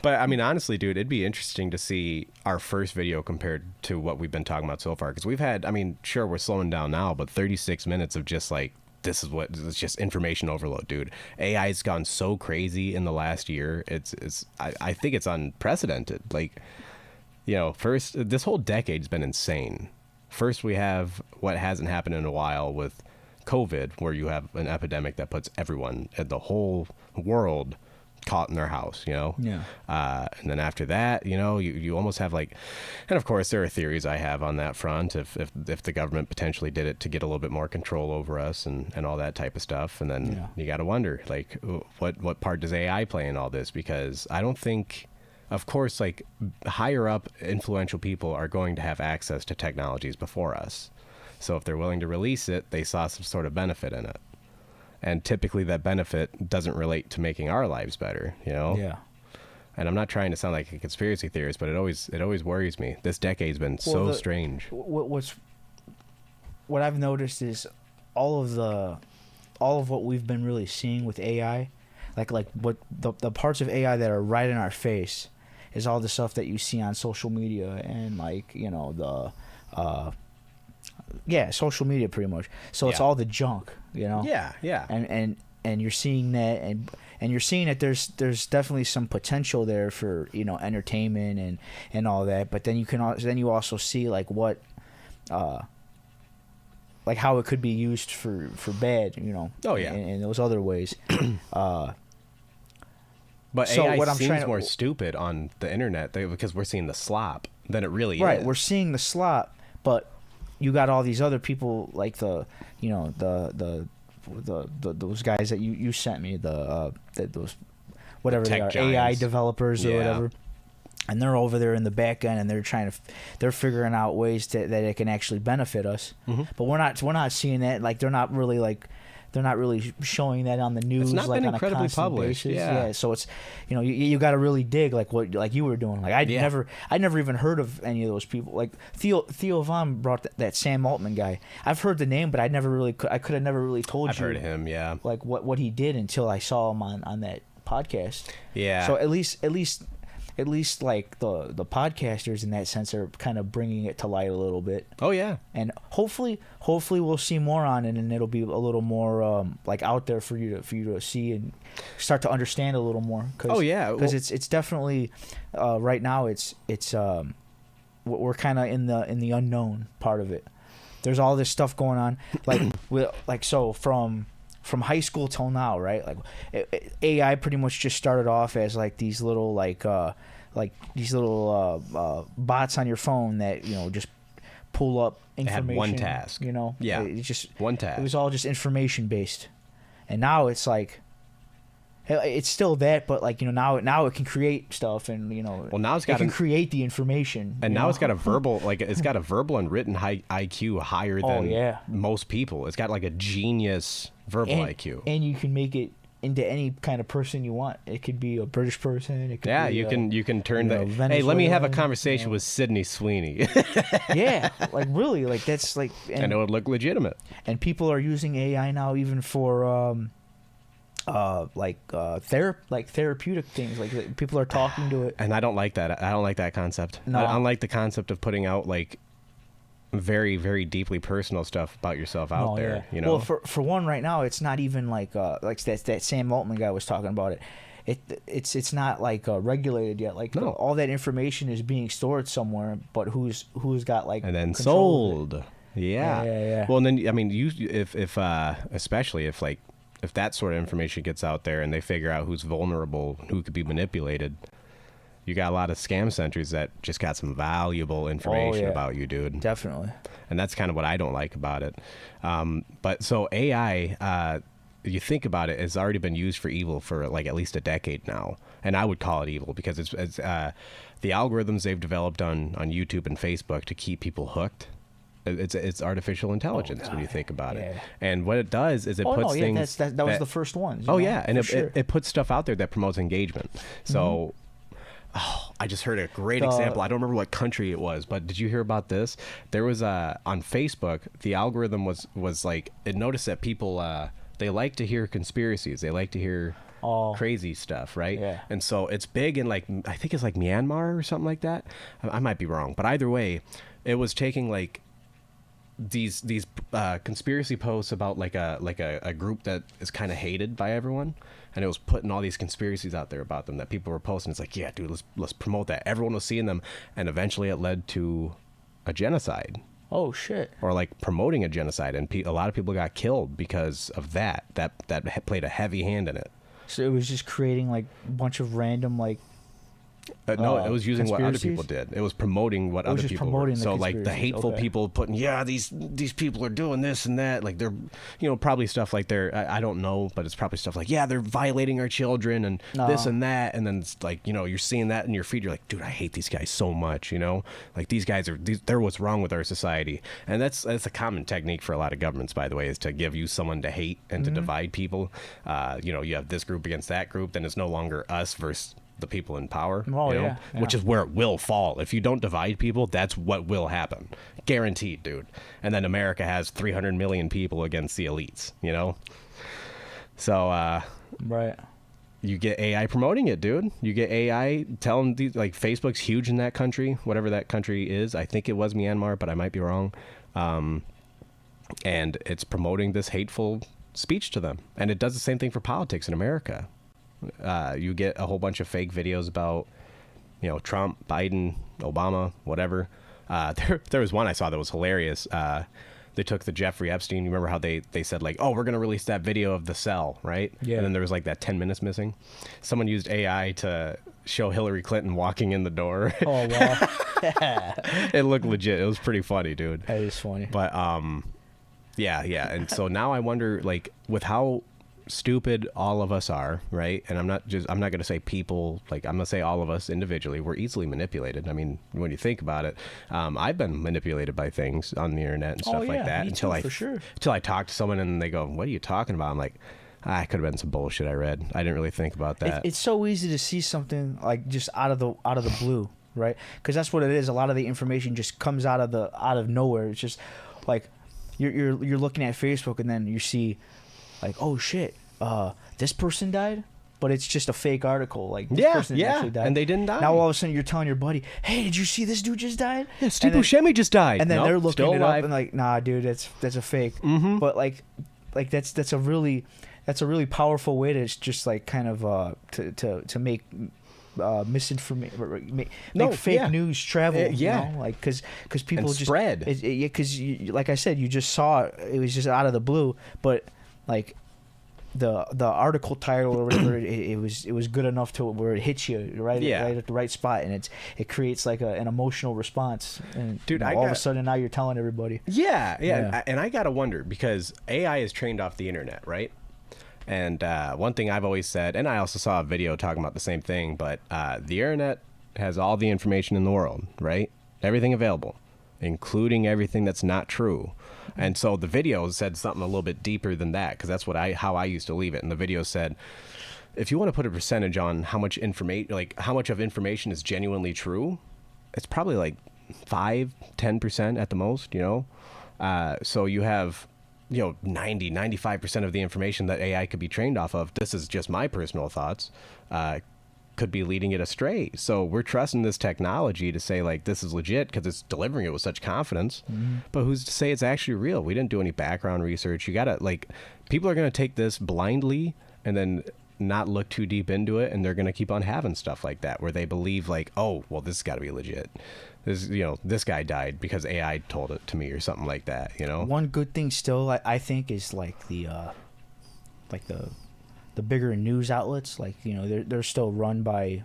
But I mean, honestly, dude, it'd be interesting to see our first video compared to what we've been talking about so far. Because we've had, I mean, sure, we're slowing down now, but 36 minutes of just like, it's just information overload, dude. AI's gone so crazy in the last year. I think it's unprecedented. Like, you know, first, this whole decade's been insane. First, we have what hasn't happened in a while with COVID, where you have an epidemic that puts everyone in the whole world caught in their house, you know? Yeah. And then after that, you know, you almost have like, and of course there are theories I have on that front, if the government potentially did it to get a little bit more control over us and all that type of stuff. And then you got to wonder, like, what part does AI play in all this? Because I don't think, of course, like higher up influential people are going to have access to technologies before us. So if they're willing to release it, they saw some sort of benefit in it. And typically that benefit doesn't relate to making our lives better, you know? Yeah. And I'm not trying to sound like a conspiracy theorist, but it always worries me. This decade's been so strange. What I've noticed is all of what we've been really seeing with AI, like what the parts of AI that are right in our face is all the stuff that you see on social media and like, you know, social media pretty much. So it's all the junk, you know? Yeah. And you're seeing that and you're seeing that there's definitely some potential there for, you know, entertainment and all that. But then you also see like what like how it could be used for bad, you know. Oh yeah. In those other ways. But so AI seems more stupid on the internet because we're seing the slop than it really is. Right, we're seeing the slop, but you got all these other people like those guys that you sent me, those whatever they are, giants. AI developers or whatever, and they're over there in the back end and they're figuring out ways that it can actually benefit us. Mm-hmm. But we're not seeing that. Like they're not really showing that on the news. It's not like been on incredibly a constant published. basis. Yeah. So it's, you know, you got to really dig like you were doing. Like I'd never even heard of any of those people. Like Theo Von brought that Sam Altman guy. I've heard the name, but I could have never really told you. I've heard of him. Yeah. Like what he did until I saw him on that podcast. Yeah. So at least at least like the podcasters in that sense are kind of bringing it to light a little bit. Oh yeah. And hopefully we'll see more on it, and it'll be a little more like out there for you to see and start to understand a little more. Oh yeah, because it's definitely right now it's we're kind of in the unknown part of it. There's all this stuff going on, so from high school till now, right? Like AI pretty much just started off as like these little bots on your phone that just pull up information. It had one task. Yeah. It's just one task. It was all just information based, and now it's like it's still that, but like now it can create stuff, and well, now it can create the information, and now it's got a verbal it's got a verbal and written IQ higher than most people. It's got like a genius verbal IQ, and you can make it into any kind of person you want. It could be a British person. It could be you can turn hey, let me have a conversation with Sydney Sweeney. Yeah, like really, like that's like, and it would look legitimate. And people are using AI now even for therapeutic things. Like people are talking to it, and I don't like that. I don't like that concept. No. I don't like the concept of putting out like very, very deeply personal stuff about yourself out there. Yeah. Well, for one, right now it's not even like that Sam Altman guy was talking about it. It's not like regulated yet. Like all that information is being stored somewhere, but who's got like and then sold. Yeah. Well, and then I mean, if especially if that sort of information gets out there and they figure out who's vulnerable, who could be manipulated, you got a lot of scam centers that just got some valuable information about you, dude. Definitely. And that's kind of what I don't like about it. But so AI, you think about it, has already been used for evil for like at least a decade now. And I would call it evil because it's the algorithms they've developed on YouTube and Facebook to keep people hooked. It's artificial intelligence when you think about it. And what it does is it puts things... that was the first one. And it puts stuff out there that promotes engagement. So... I just heard a great example. I don't remember what country it was, but did you hear about this? There was on Facebook, the algorithm was like, it noticed that people, they like to hear conspiracies. They like to hear crazy stuff, right? Yeah. And so it's big in like, I think it's like Myanmar or something like that. I might be wrong, but either way, it was taking like these conspiracy posts about like a group that is kind of hated by everyone, and it was putting all these conspiracies out there about them that people were posting. It's like, yeah, dude, let's promote that. Everyone was seeing them, and eventually it led to a genocide. Oh shit! Or like promoting a genocide, and a lot of people got killed because of that. That played a heavy hand in it. So it was just creating like a bunch of random like. No, it was using what other people did. It was promoting what other people were. So like the hateful people putting, these people are doing this and that. Like they're, probably stuff like I don't know, but it's probably stuff like, they're violating our children and this and that. And then it's like, you're seeing that in your feed. You're like, dude, I hate these guys so much. Like these guys they're what's wrong with our society. And that's a common technique for a lot of governments, by the way, is to give you someone to hate and to divide people. You have this group against that group. Then it's no longer us versus the people in power, which is where it will fall. If you don't divide people, that's what will happen. Guaranteed, dude. And then America has 300 million people against the elites, So, right. You get AI promoting it, dude. You get AI telling like Facebook's huge in that country, whatever that country is. I think it was Myanmar, but I might be wrong. And it's promoting this hateful speech to them. And it does the same thing for politics in America. You get a whole bunch of fake videos about, Trump, Biden, Obama, whatever. There was one I saw that was hilarious. They took the Jeffrey Epstein. You remember how they said like, oh, we're going to release that video of the cell, right? Yeah. And then there was like that 10 minutes missing. Someone used AI to show Hillary Clinton walking in the door. Oh, wow. It looked legit. It was pretty funny, dude. That is funny. But, yeah. And so now I wonder, like, with how stupid all of us are, right? And I'm not going to say people, like, I'm going to say all of us individually, we're easily manipulated. I mean, when you think about it, I've been manipulated by things on the internet and stuff like that until I talk to someone and they go, what are you talking about? I'm like, it could have been some bullshit I read. I didn't really think about that. It's so easy to see something like just out of the blue, right? Because that's what it is. A lot of the information just comes out of nowhere. It's just like you're looking at Facebook and then you see like, oh shit, this person died, but it's just a fake article. Like this person actually died, and they didn't die. Now all of a sudden you're telling your buddy, "Hey, did you see this dude just died?" Yeah, Steve Buscemi just died. And then nope, they're looking still it alive. up and like, "Nah, dude, that's a fake." Mm-hmm. But like that's a really powerful way to just like kind of to make misinformation, make fake news travel. You know? Like because people and just spread. Because like I said, you just saw it was just out of the blue, but like the article title or whatever, it was good enough to where it hits you right at the right spot, and it creates like an emotional response. And dude, all of a sudden now you're telling everybody. Yeah. And I gotta wonder because AI is trained off the internet, right? And one thing I've always said, and I also saw a video talking about the same thing, but the internet has all the information in the world, right? Everything available, including everything that's not true. And so the video said something a little bit deeper than that, because that's how I used to leave it. And the video said, if you want to put a percentage on how much information, like how much of information is genuinely true, it's probably like 5-10% at the most, you know? So you have 90-95% of the information that AI could be trained off of. This is just my personal thoughts. Could be leading it astray. So we're trusting this technology to say like this is legit because it's delivering it with such confidence. Mm-hmm. But who's to say it's actually real? We didn't do any background research. You gotta people are gonna take this blindly and then not look too deep into it, and they're gonna keep on having stuff like that where they believe like, oh, well, this has got to be legit. This guy died because AI told it to me or something like that. One good thing still I think is like the bigger news outlets, like they're still run by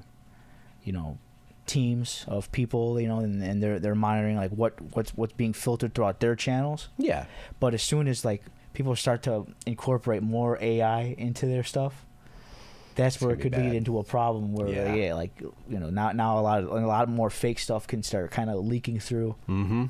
teams of people, and they're monitoring like what's being filtered throughout their channels. Yeah. But as soon as like people start to incorporate more AI into their stuff, that's where it could lead into a problem where now a lot more fake stuff can start kind of leaking through. Mm-hmm.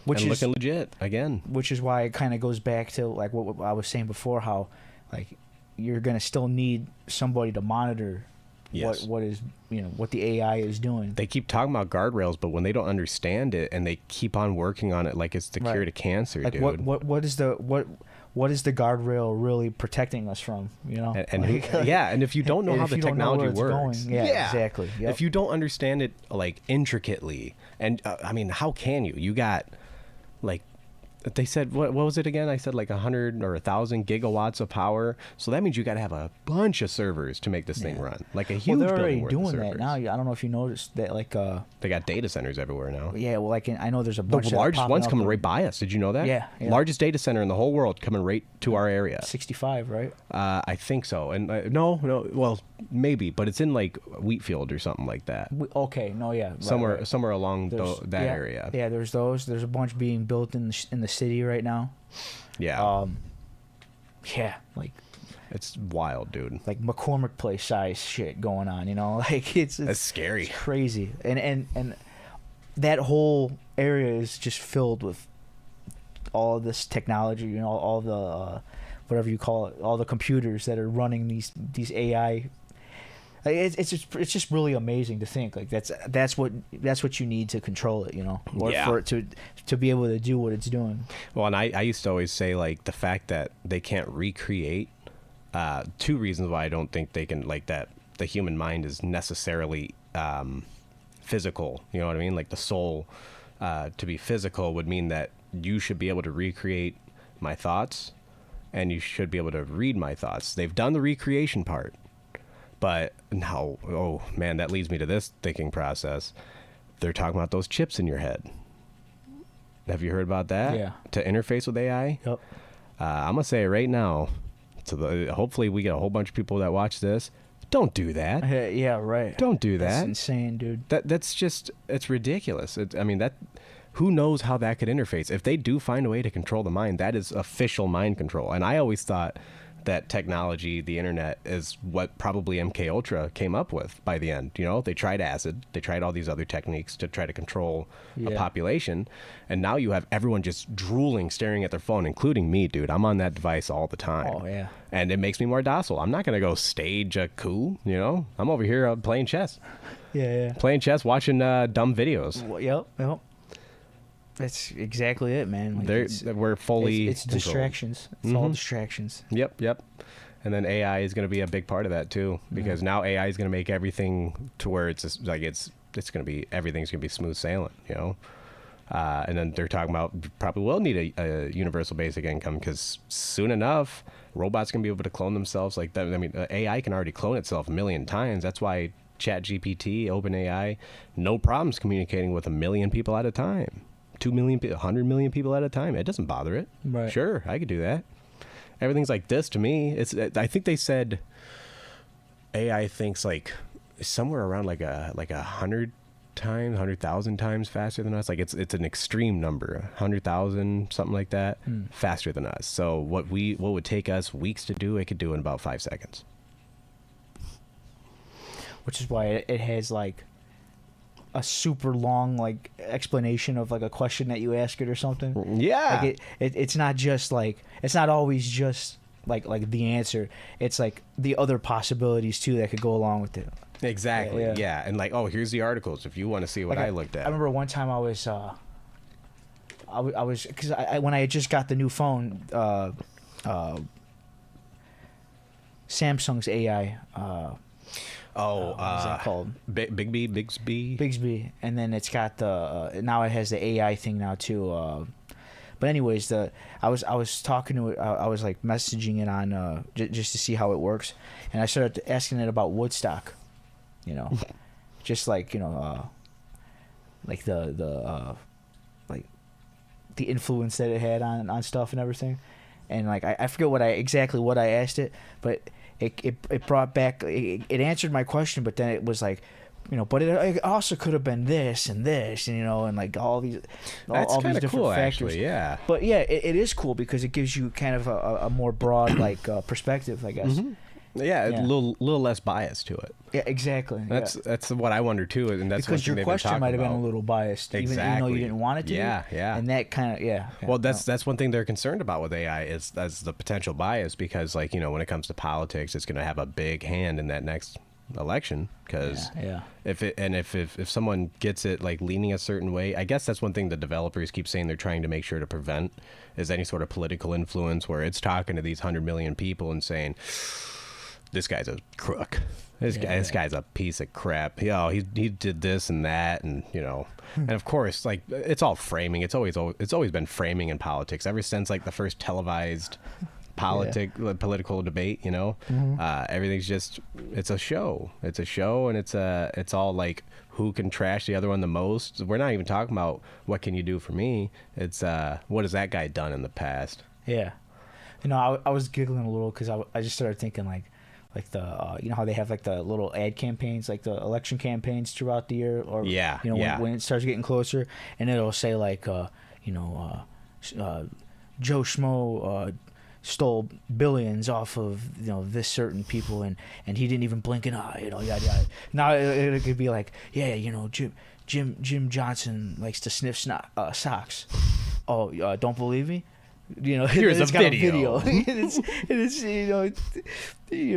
Which and is looking legit again. Which is why it kind of goes back to like what I was saying before, how like you're gonna still need somebody to monitor what the AI is doing. They keep talking about guardrails, but when they don't understand it and they keep on working on it like it's the cure to cancer, like dude. What is the guardrail really protecting us from? And if you don't know how the technology works, exactly. Yep. If you don't understand it like intricately, and I mean, how can you? You got like. They said, what was it again? I said like 100 or 1,000 gigawatts of power. So that means you got to have a bunch of servers to make this thing run. Like a huge they're already building worth doing of that now. I don't know if you noticed that, like they got data centers everywhere now. Yeah, well, like I know there's a bunch. The largest one's coming right by us. Did you know that? Yeah. Largest data center in the whole world coming right to our area. 65, right? I think so. And no, well, maybe, but it's in like Wheatfield or something like that. Somewhere along that area. Yeah, there's those. There's a bunch being built in the city right now. Yeah. Like it's wild, dude. Like McCormick Place size shit going on, like that's scary. It's crazy. And that whole area is just filled with all this technology, all the whatever you call it, all the computers that are running these AI. It's just really amazing to think like that's what you need to control it, or for it to be able to do what it's doing. Well, and I used to always say like the fact that they can't recreate. Two reasons why I don't think they can, like that the human mind is necessarily physical. You know what I mean? Like the soul to be physical would mean that you should be able to recreate my thoughts, and you should be able to read my thoughts. They've done the recreation part. But now, oh man, that leads me to this thinking process. They're talking about those chips in your head. Have you heard about that? Yeah. To interface with AI? Yep. I'm going to say right now, hopefully we get a whole bunch of people that watch this. Don't do that. Yeah, right. Don't do that. That's insane, dude. That's just, it's ridiculous. Who knows how that could interface? If they do find a way to control the mind, that is official mind control. And I always thought that technology, the internet, is what probably MK Ultra came up with by the end. They tried acid, they tried all these other techniques to try to control a population, and now you have everyone just drooling, staring at their phone, including me, dude. I'm on that device all the time. Oh yeah. And it makes me more docile. I'm not gonna go stage a coup. I'm over here playing chess. Yeah. Playing chess, watching dumb videos. Well, yep. That's exactly it, man. We're fully it's distractions. It's all distractions. Yep. And then AI is going to be a big part of that too, because now AI is going to make everything to where it's just, like it's going to be, everything's going to be smooth sailing, you know. And then they're talking about probably will need a universal basic income, because soon enough robots can be able to clone themselves like that. I mean, AI can already clone itself a million times. That's why ChatGPT, OpenAI, no problems communicating with 1 million people at a time, 2 million, 100 million people at a time. It doesn't bother it. Right. Sure, I could do that. Everything's like this to me. I think they said AI thinks like somewhere around like 100,000 times faster than us. Like it's an extreme number, 100,000, something like that, faster than us. So what would take us weeks to do, it could do in about 5 seconds. Which is why it has like a super long like explanation of like a question that you ask it or something. Yeah. Like it's not just like, it's not always just like the answer. It's like the other possibilities too that could go along with it. Exactly. Yeah. And like, oh, here's the articles if you want to see what I looked at. I remember one time I was because I when I had just got the new phone, Samsung's AI. What is that called? Bixby, and then it's got the now it has the AI thing now too. But anyways, I was talking to it. I was like messaging it on just to see how it works, and I started asking it about Woodstock. You know, just like like the like the influence that it had on stuff and everything, and like I forget exactly what I asked it, but it brought back it answered my question, but then it was like, you know, but it also could have been this and this, and you know, and like all these different cool, factors. Actually, yeah. But yeah, it is cool because it gives you kind of a more broad like perspective, I guess. Mm-hmm. Yeah, a little less bias to it. Yeah, exactly. That's what I wonder too, and that's because your question might have been a little biased, even though you didn't want it to. Yeah. And that kind of Well, that's one thing they're concerned about with AI is that's the potential bias, because like, you know, when it comes to politics, it's going to have a big hand in that next election, because if someone gets it like leaning a certain way, I guess that's one thing the developers keep saying they're trying to make sure to prevent is any sort of political influence where it's talking to these 100 million people and saying, this guy's a crook. This guy's a piece of crap. You know, he did this and that, and you know, and of course, like it's all framing. It's always been framing in politics ever since like the first televised political debate. You know, everything's just it's a show. It's a show, and it's all like who can trash the other one the most. We're not even talking about what can you do for me. It's what has that guy done in the past. Yeah, you know, I was giggling a little because I just started thinking like the you know how they have like the little ad campaigns, like the election campaigns throughout the year, or you know when it starts getting closer, and it'll say like you know Joe Schmo stole billions off of, you know, this certain people, and he didn't even blink an eye, you know, yada yada. Now it could be like, yeah, you know, Jim Johnson likes to sniff socks. Oh, don't believe me? You know, here's a video. it's you know,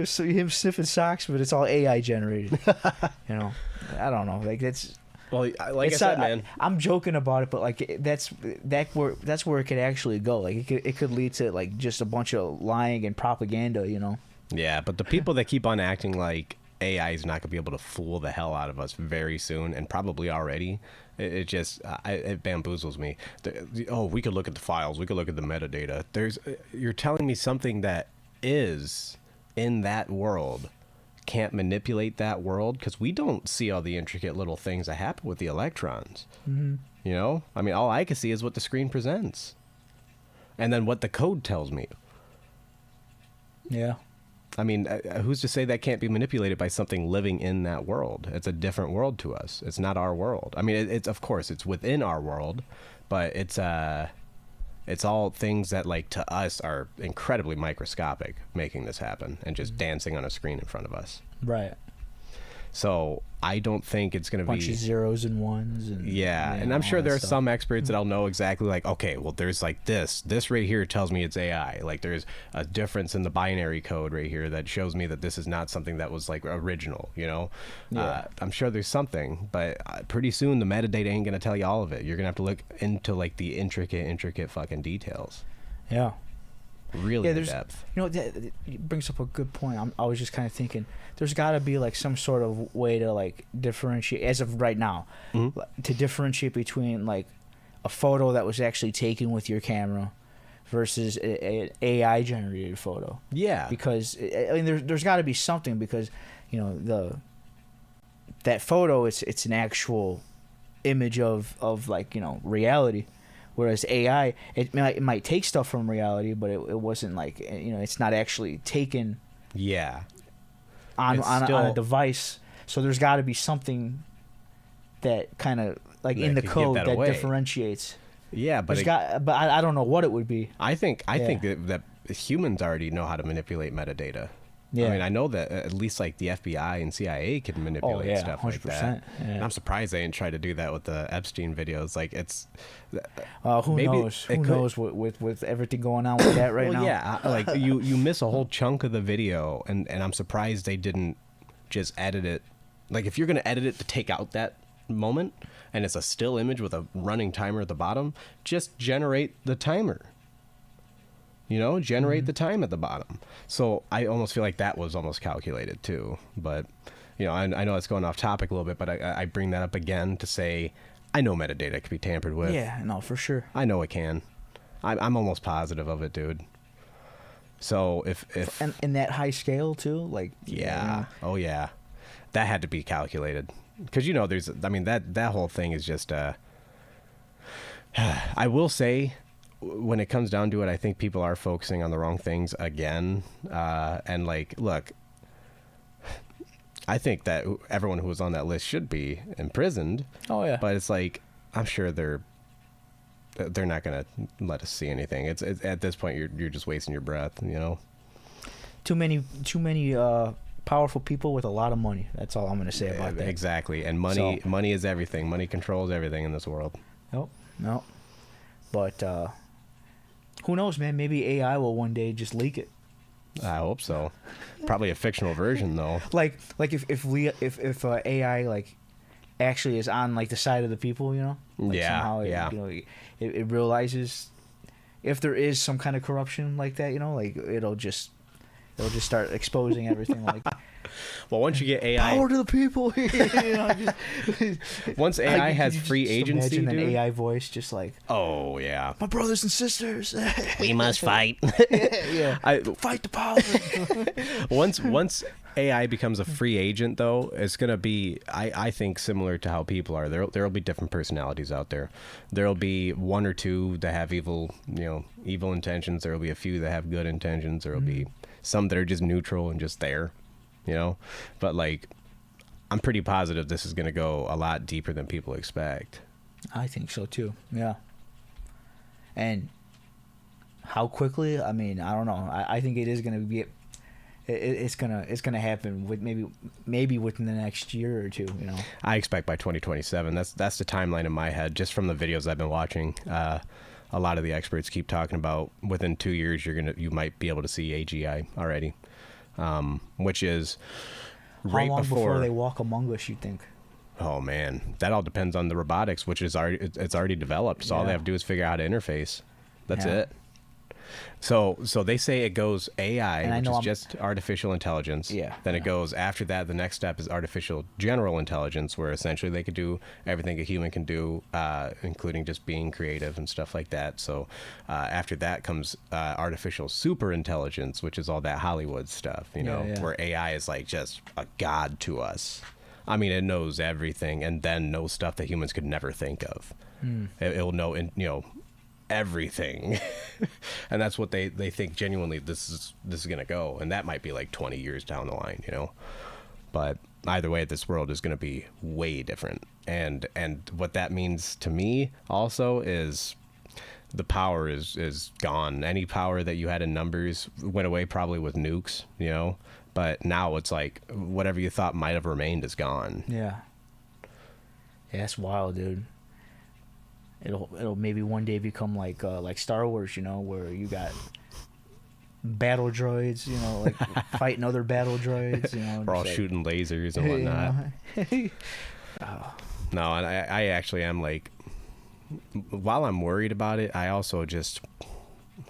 so him sniffing socks, but it's all AI generated. You know, I don't know, like that's. Well, like I said, man, I'm joking about it, but like that's where it could actually go. Like it could lead to like just a bunch of lying and propaganda, you know. Yeah, but the people that keep on acting like AI is not going to be able to fool the hell out of us very soon, and probably already, it just it bamboozles me. Oh, we could look at the files, we could look at the metadata. You're telling me something that is in that world can't manipulate that world, because we don't see all the intricate little things that happen with the electrons. You know, I mean, all I can see is what the screen presents, and then what the code tells me. Yeah. I mean, who's to say that can't be manipulated by something living in that world? It's a different world to us. It's not our world. I mean, it's of course it's within our world, but it's all things that like to us are incredibly microscopic, making this happen and just dancing on a screen in front of us. Right. So I don't think it's going to be bunch of zeros and ones. And, and I'm sure there are some experts that'll know exactly like, okay, well, there's like this right here tells me it's AI. Like there's a difference in the binary code right here that shows me that this is not something that was like original, you know? I'm sure there's something, but pretty soon the metadata ain't going to tell you all of it. You're going to have to look into like the intricate fucking details. Yeah. really in depth. You know, that it brings up a good point. I was just kind of thinking, there's got to be like some sort of way to like differentiate, as of right now, to differentiate between like a photo that was actually taken with your camera versus an AI generated photo. Yeah. Because I mean, there's got to be something, because you know that photo, it's an actual image of like, you know, reality, whereas AI it might take stuff from reality, but it wasn't like, you know, it's not actually taken on a device. So there's got to be something that kind of like in the code that differentiates. Yeah, but I don't know what it would be. I think that humans already know how to manipulate metadata. Yeah. I mean, I know that at least like the FBI and CIA can manipulate stuff 100%. Like that. Yeah. And I'm surprised they didn't try to do that with the Epstein videos. Like, it's who knows? Who knows with everything going on with that right now? Yeah, like you miss a whole chunk of the video, and I'm surprised they didn't just edit it. Like, if you're gonna edit it to take out that moment, and it's a still image with a running timer at the bottom, just generate the timer. You know, generate the time at the bottom. So I almost feel like that was almost calculated too. But, you know, I know it's going off topic a little bit, but I bring that up again to say I know metadata can be tampered with. Yeah, no, for sure. I know it can. I'm almost positive of it, dude. So if and in that high scale too, like oh yeah, that had to be calculated, because you know that whole thing is just I will say, when it comes down to it, I think people are focusing on the wrong things again. And like, look, I think that everyone who was on that list should be imprisoned. Oh yeah. But it's like, I'm sure they're not gonna let us see anything. It's at this point you're just wasting your breath, you know. Too many powerful people with a lot of money. That's all I'm gonna say about that. Exactly. And money is everything. Money controls everything in this world. Nope. But who knows, man? Maybe AI will one day just leak it. I hope so. Probably a fictional version, though. Like if AI like actually is on like the side of the people, you know? Like somehow you know, it realizes if there is some kind of corruption like that, you know, like it'll just start exposing everything. Like, well, once you get AI, power to the people. You know, once AI has free agency, imagine an AI voice just like, oh yeah, my brothers and sisters, we must fight. Fight the power. Once AI becomes a free agent, though, it's gonna be, I think, similar to how people are. There'll be different personalities out there. There'll be one or two that have evil intentions. There'll be a few that have good intentions. There'll be some that are just neutral and just there, you know. But like, I'm pretty positive this is gonna go a lot deeper than people expect. I think so too. Yeah. And how quickly? I mean, I don't know. I think it is gonna be. It's gonna happen with maybe within the next year or two, you know. I expect by 2027. That's the timeline in my head, just from the videos I've been watching. A lot of the experts keep talking about within 2 years you might be able to see AGI already, which is right How long before they walk among us, you think? Oh man, that all depends on the robotics, which is already developed. So all they have to do is figure out how to interface. That's it. So they say it goes AI, which is just artificial intelligence. Yeah. Then it goes, after that, the next step is artificial general intelligence, where essentially they could do everything a human can do, including just being creative and stuff like that. So after that comes artificial super intelligence, which is all that Hollywood stuff, you know, where AI is like just a god to us. I mean, it knows everything, and then knows stuff that humans could never think of. It'll know, everything. And that's what they think genuinely this is gonna go, and that might be like 20 years down the line, you know. But either way, this world is gonna be way different, and what that means to me also is the power is gone. Any power that you had in numbers went away, probably with nukes, you know. But now it's like whatever you thought might have remained is gone. Yeah, that's wild, dude. It'll maybe one day become like Star Wars, you know, where you got battle droids, you know, like fighting other battle droids, you know. We're all shooting lasers and whatnot. No, and I actually am like, while I'm worried about it, I also just,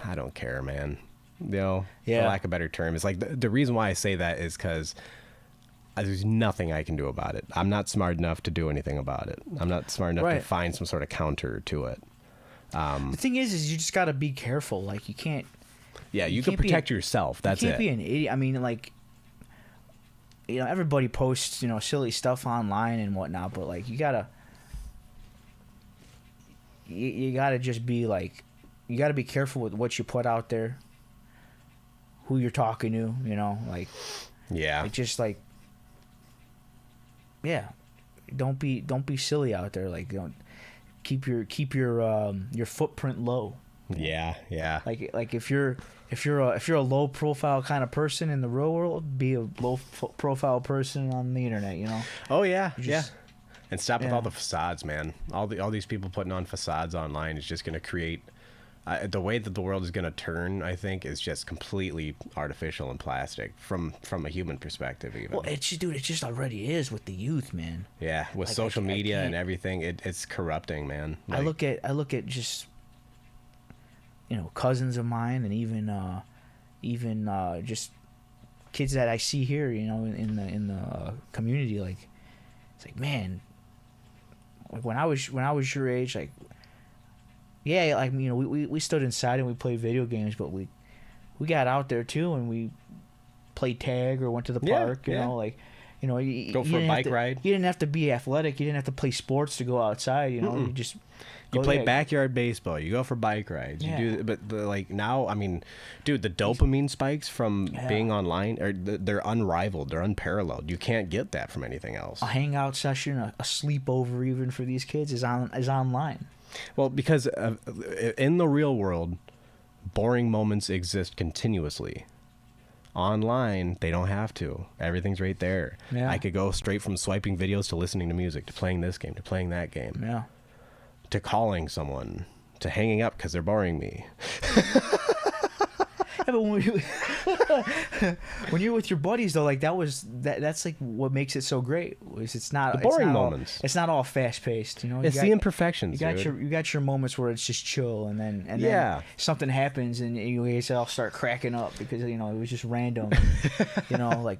I don't care, man. you know, Yeah. for lack of a better term. It's like the reason why I say that is because there's nothing I can do about it. I'm not smart enough to do anything about it. I'm not smart enough to Right. find some sort of counter to it. The thing is you just got to be careful. Like, you can't. Yeah, you can can't be protect yourself. That's you can't it. be an idiot. I mean, like, you know, everybody posts, you know, silly stuff online and whatnot, but like, you gotta just be like, you gotta be careful with what you put out there, who you're talking to, you know, like, Yeah. just like, yeah, don't be silly out there. Like, don't keep your footprint low. Yeah. Yeah. Like if you're a low profile kind of person in the real world, be a low profile person on the internet, you know. Oh yeah. You Yeah. just- And stop with yeah. all the facades, man. All these people putting on facades online is just going to create the way that the world is going to turn. I think is just completely artificial and plastic from a human perspective, even. Well, it just already is with the youth, man. Yeah, with Like, social I media and can't- everything, it's corrupting, man. I look at just, you know, cousins of mine, and even just kids that I see here, you know, in the community. Like, it's like, man, like when I was your age, like, yeah, like, you know, we stood inside and we played video games, but we got out there too, and we played tag or went to the Yeah, park, you yeah. know, like, you know, you Go for a didn't have bike to- ride. You didn't have to be athletic. You didn't have to play sports to go outside. You know, you just You go play there. backyard baseball. You go for bike rides. Yeah. You do, but like now, I mean, dude, the dopamine spikes from Yeah. being online they're unrivaled. They're unparalleled. You can't get that from anything else. A hangout session, a sleepover, even for these kids, is online. Well, because in the real world, boring moments exist continuously. Online, they don't have to. Everything's right there. Yeah. I could go straight from swiping videos to listening to music to playing this game to playing that game Yeah. to calling someone to hanging up because they're boring me. Yeah, but when you're with your buddies though, like that's like what makes it so great. Is it's not The boring it's not moments. It's not all fast paced, you know. It's the imperfections, dude. you got your moments where it's just chill, and then Yeah. something happens and you guys all start cracking up because, you know, it was just random. You know, like,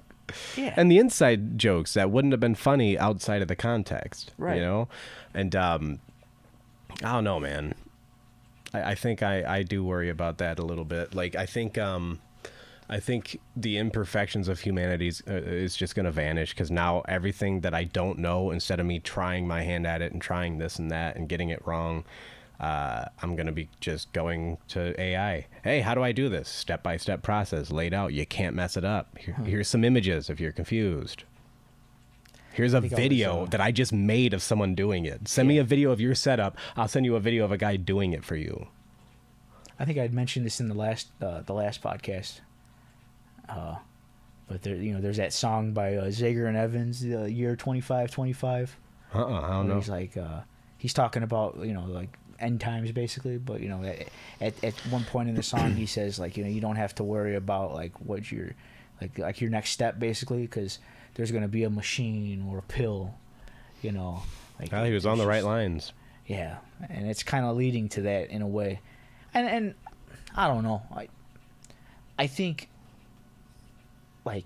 yeah. And the inside jokes that wouldn't have been funny outside of the context, Right. You know, and I don't know, man. I think I do worry about that a little bit. Like, I think the imperfections of humanity is just going to vanish, because now everything that I don't know, instead of me trying my hand at it and trying this and that and getting it wrong, I'm going to be just going to AI. Hey, how do I do this? Step-by-step process laid out. You can't mess it up. Here's some images if you're confused. Here's a think I was, video that I just made of someone doing it. Send me a video of your setup. I'll send you a video of a guy doing it for you. I think I'd mentioned this in the last podcast. But there, you know, there's that song by Zager and Evans, the year 2525. I don't know. He's like, he's talking about, you know, like end times basically. But, you know, at one point in the song, he says, like, you know, you don't have to worry about like what your like your next step basically, because there's gonna be a machine or a pill, you know. Like, Well, he was on the it's right just- lines. Yeah, and it's kind of leading to that in a way, and I don't know. I think like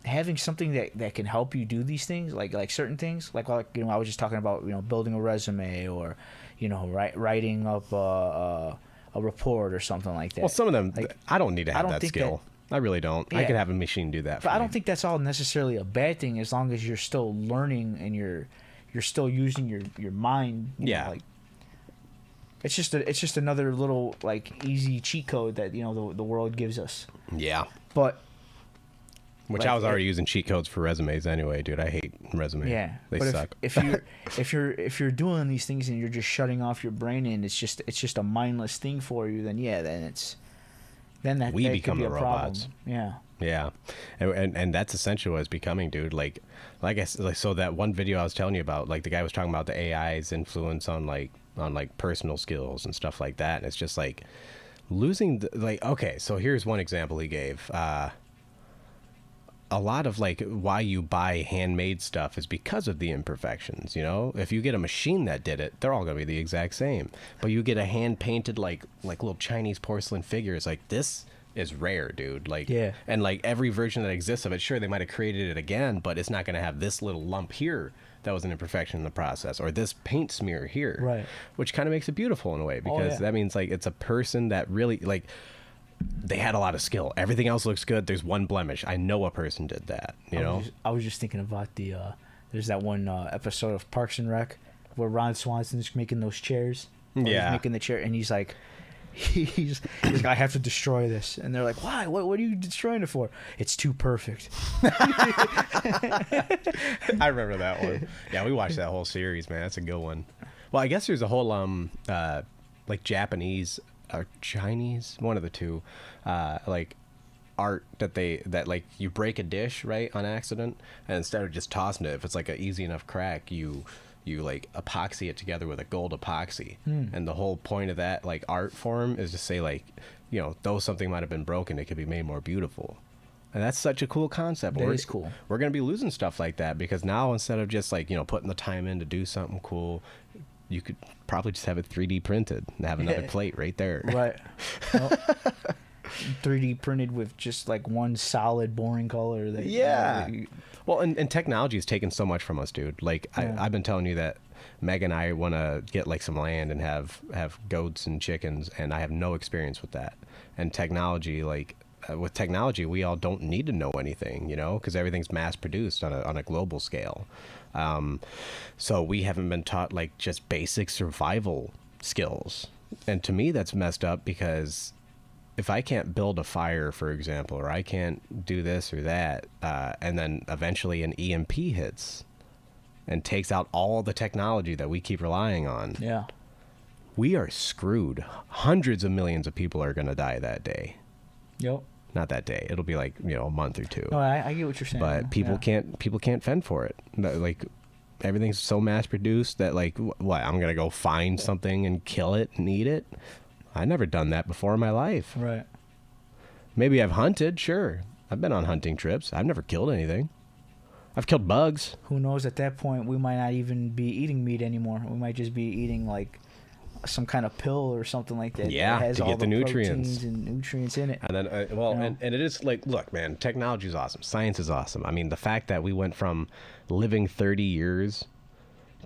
having something that can help you do these things, like certain things, like you know, I was just talking about, you know, building a resume, or, you know, writing up a report or something like that. Well, some of them, Like, I don't need to I have don't that think skill. I really don't. I Yeah. could have a machine do that for But I me. don't think that's all necessarily a bad thing, as long as you're still learning and you're still using your mind. You know, Yeah. like, it's just another little like easy cheat code that, you know, the world gives us. Yeah. But Which like, I was already using cheat codes for resumes anyway, dude. I hate resumes. yeah, They but suck. if you're doing these things and you're just shutting off your brain and it's just a mindless thing for you, then yeah, then that We that become could be the a problem. robots. Yeah. Yeah, and that's essentially what it's becoming, dude. Like I said, like, so that one video I was telling you about, like the guy was talking about the AI's influence on personal skills and stuff like that, and it's just like losing okay, so here's one example he gave. A lot of like why you buy handmade stuff is because of the imperfections, you know. If you get a machine that did it, they're all gonna be the exact same. But you get a hand painted like little Chinese porcelain figures, like this is rare, dude. Like, Yeah. and like every version that exists of it, sure, they might have created it again, but it's not going to have this little lump here that was an imperfection in the process, or this paint smear here, Right. which kind of makes it beautiful in a way, because that means like it's a person that really like they had a lot of skill. Everything else looks good. There's one blemish. I know a person did that. You know. I was just thinking about the. There's that one episode of Parks and Rec where Ron Swanson's making those chairs. He's making the chair, and he's like, he's like, I have to destroy this, and they're like, why? What are you destroying it for? It's too perfect. I remember that one. Yeah, we watched that whole series, man. That's a good one. Well, I guess there's a whole like Japanese or Chinese, one of the two, like art that like you break a dish right on accident, and instead of just tossing it, if it's like an easy enough crack, you like epoxy it together with a gold epoxy. And the whole point of that like art form is to say like, you know, though something might have been broken, it could be made more beautiful. And that's such a cool concept. That is cool. We're going to be losing stuff like that, because now instead of just like, you know, putting the time in to do something cool, you could probably just have it 3D printed and have another plate right there. Right. Well, 3D printed with just like one solid boring color. Well, and technology has taken so much from us, dude. Like I've been telling you that Meg and I want to get like some land and have goats and chickens, and I have no experience with that. And technology, like with technology, we all don't need to know anything, you know, because everything's mass produced on a global scale. So we haven't been taught like just basic survival skills. And to me, that's messed up, because if I can't build a fire, for example, or I can't do this or that, and then eventually an EMP hits and takes out all the technology that we keep relying on, we are screwed. Hundreds of millions of people are going to die that day. Yep. Not that day. It'll be like, you know, a month or two. No, I get what you're saying. But people can't fend for it. Like everything's so mass produced that like, what, I'm going to go find something and kill it and eat it? I've never done that before in my life. Right. Maybe I've hunted, sure. I've been on hunting trips. I've never killed anything. I've killed bugs. Who knows, at that point we might not even be eating meat anymore. We might just be eating like some kind of pill or something like that. Yeah, that has to all get the nutrients and nutrients in it. And then, and it is like, look, man, technology is awesome. Science is awesome. I mean, the fact that we went from living 30 years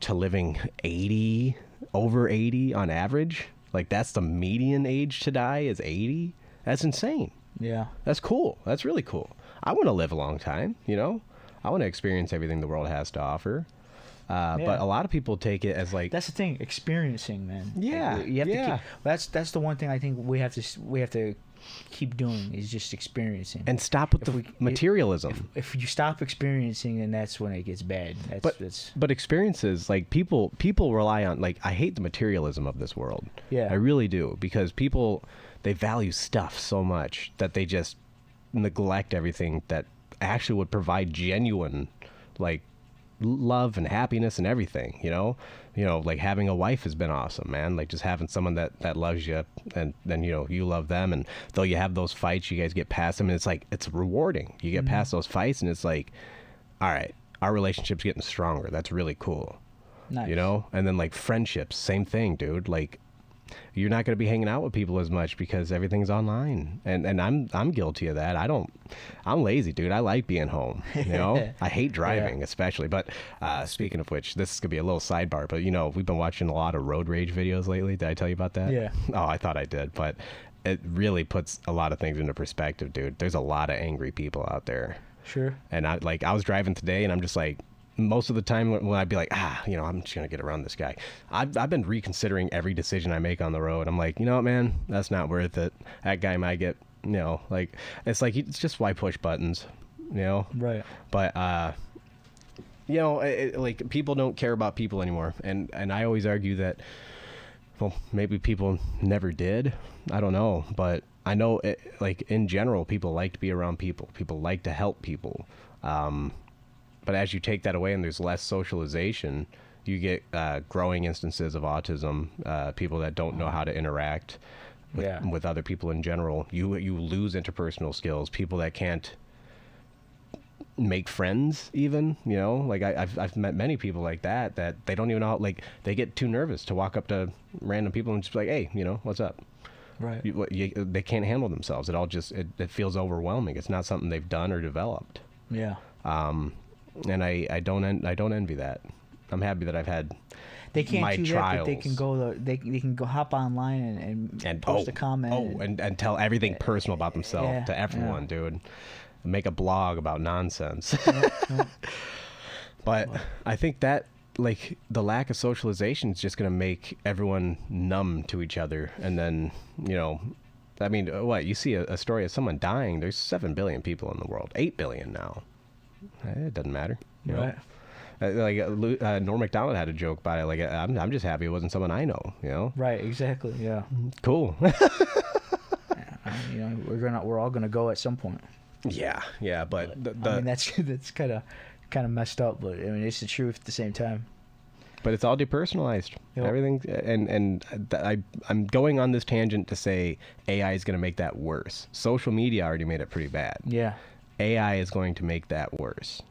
to living 80, over 80 on average, like that's the median age to die is 80. That's insane. Yeah. That's cool. That's really cool. I want to live a long time, you know? I want to experience everything the world has to offer. But a lot of people take it as like, that's the thing, experiencing, man. Yeah, like, you have to keep, that's the one thing I think we have to keep doing, is just experiencing and stop with the materialism. If you stop experiencing, then that's when it gets bad. But experiences, like people rely on, like, I hate the materialism of this world. Yeah, I really do, because people, they value stuff so much that they just neglect everything that actually would provide genuine, like, love and happiness and everything, you know, like having a wife has been awesome, man. Like just having someone that loves you, and then, you know, you love them, and though you have those fights, you guys get past them, and it's like, it's rewarding. You get past those fights, and it's like, all right, our relationship's getting stronger. That's really cool. Nice. You know? And then like friendships, same thing, dude. Like you're not going to be hanging out with people as much because everything's online, and I'm guilty of that. I'm lazy, dude. I like being home, you know. I hate driving, especially. But speaking of which, this is gonna be a little sidebar, but you know, we've been watching a lot of road rage videos lately. Did I tell you about that? Yeah. Oh, I thought I did, but it really puts a lot of things into perspective, dude. There's a lot of angry people out there. Sure. And I was driving today, and I'm just like, most of the time when I'd be like, you know, I'm just going to get around this guy, I've been reconsidering every decision I make on the road. I'm like, you know what, man, that's not worth it. That guy might get, you know, like, it's like, it's just why push buttons, you know? Right. But, you know, like people don't care about people anymore. And I always argue that, well, maybe people never did. I don't know. But I know, like, in general, people like to be around people. People like to help people. But as you take that away and there's less socialization, you get growing instances of autism, people that don't know how to interact with other people in general. You lose interpersonal skills, people that can't make friends even, you know, like I've met many people like that they don't even know how, like they get too nervous to walk up to random people and just be like, hey, you know, what's up? Right. They can't handle themselves. It all just it feels overwhelming. It's not something they've done or developed. Yeah. And I don't envy that. I'm happy that I've had They can't my do trials. that, but they can go. They can go hop online and post a comment. And tell everything personal about themselves to everyone, dude. Make a blog about nonsense. But I think that, like, the lack of socialization is just going to make everyone numb to each other. And then, you know, I mean, what? You see a story of someone dying. There's 7 billion people in the world. 8 billion now. It doesn't matter. You know? Norm Macdonald had a joke about it. Like, I'm just happy it wasn't someone I know, you know? Right, exactly, yeah. Cool. You know, we're all gonna go at some point. Yeah, but I mean, that's kind of messed up, but I mean, it's the truth at the same time. But it's all depersonalized. Yep. Everything, and I'm going on this tangent to say AI is going to make that worse. Social media already made it pretty bad. Yeah. AI is going to make that worse.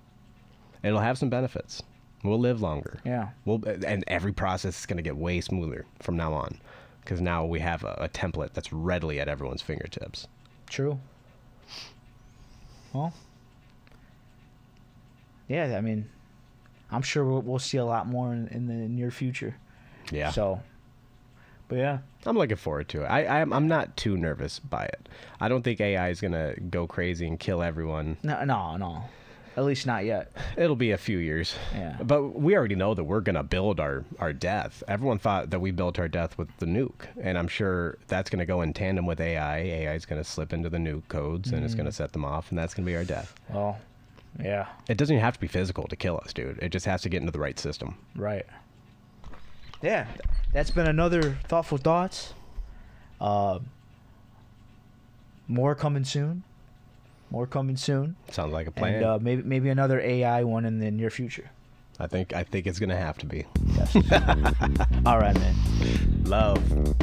It'll have some benefits. We'll live longer. Yeah. And every process is going to get way smoother from now on, because now we have a template that's readily at everyone's fingertips. True. Well, yeah, I mean, I'm sure we'll see a lot more in the near future. Yeah. So, but yeah. I'm looking forward to it. I'm not too nervous by it. I don't think AI is going to go crazy and kill everyone. No. At least not yet. It'll be a few years. Yeah. But we already know that we're going to build our death. Everyone thought that we built our death with the nuke. And I'm sure that's going to go in tandem with AI. AI is going to slip into the nuke codes and it's going to set them off. And that's going to be our death. Well, yeah. It doesn't even have to be physical to kill us, dude. It just has to get into the right system. Right. Yeah. That's been another Thoughtful Thoughts. More coming soon. Sounds like a plan. And maybe another AI one in the near future. I think it's gonna have to be. Yes. All right, man. Love.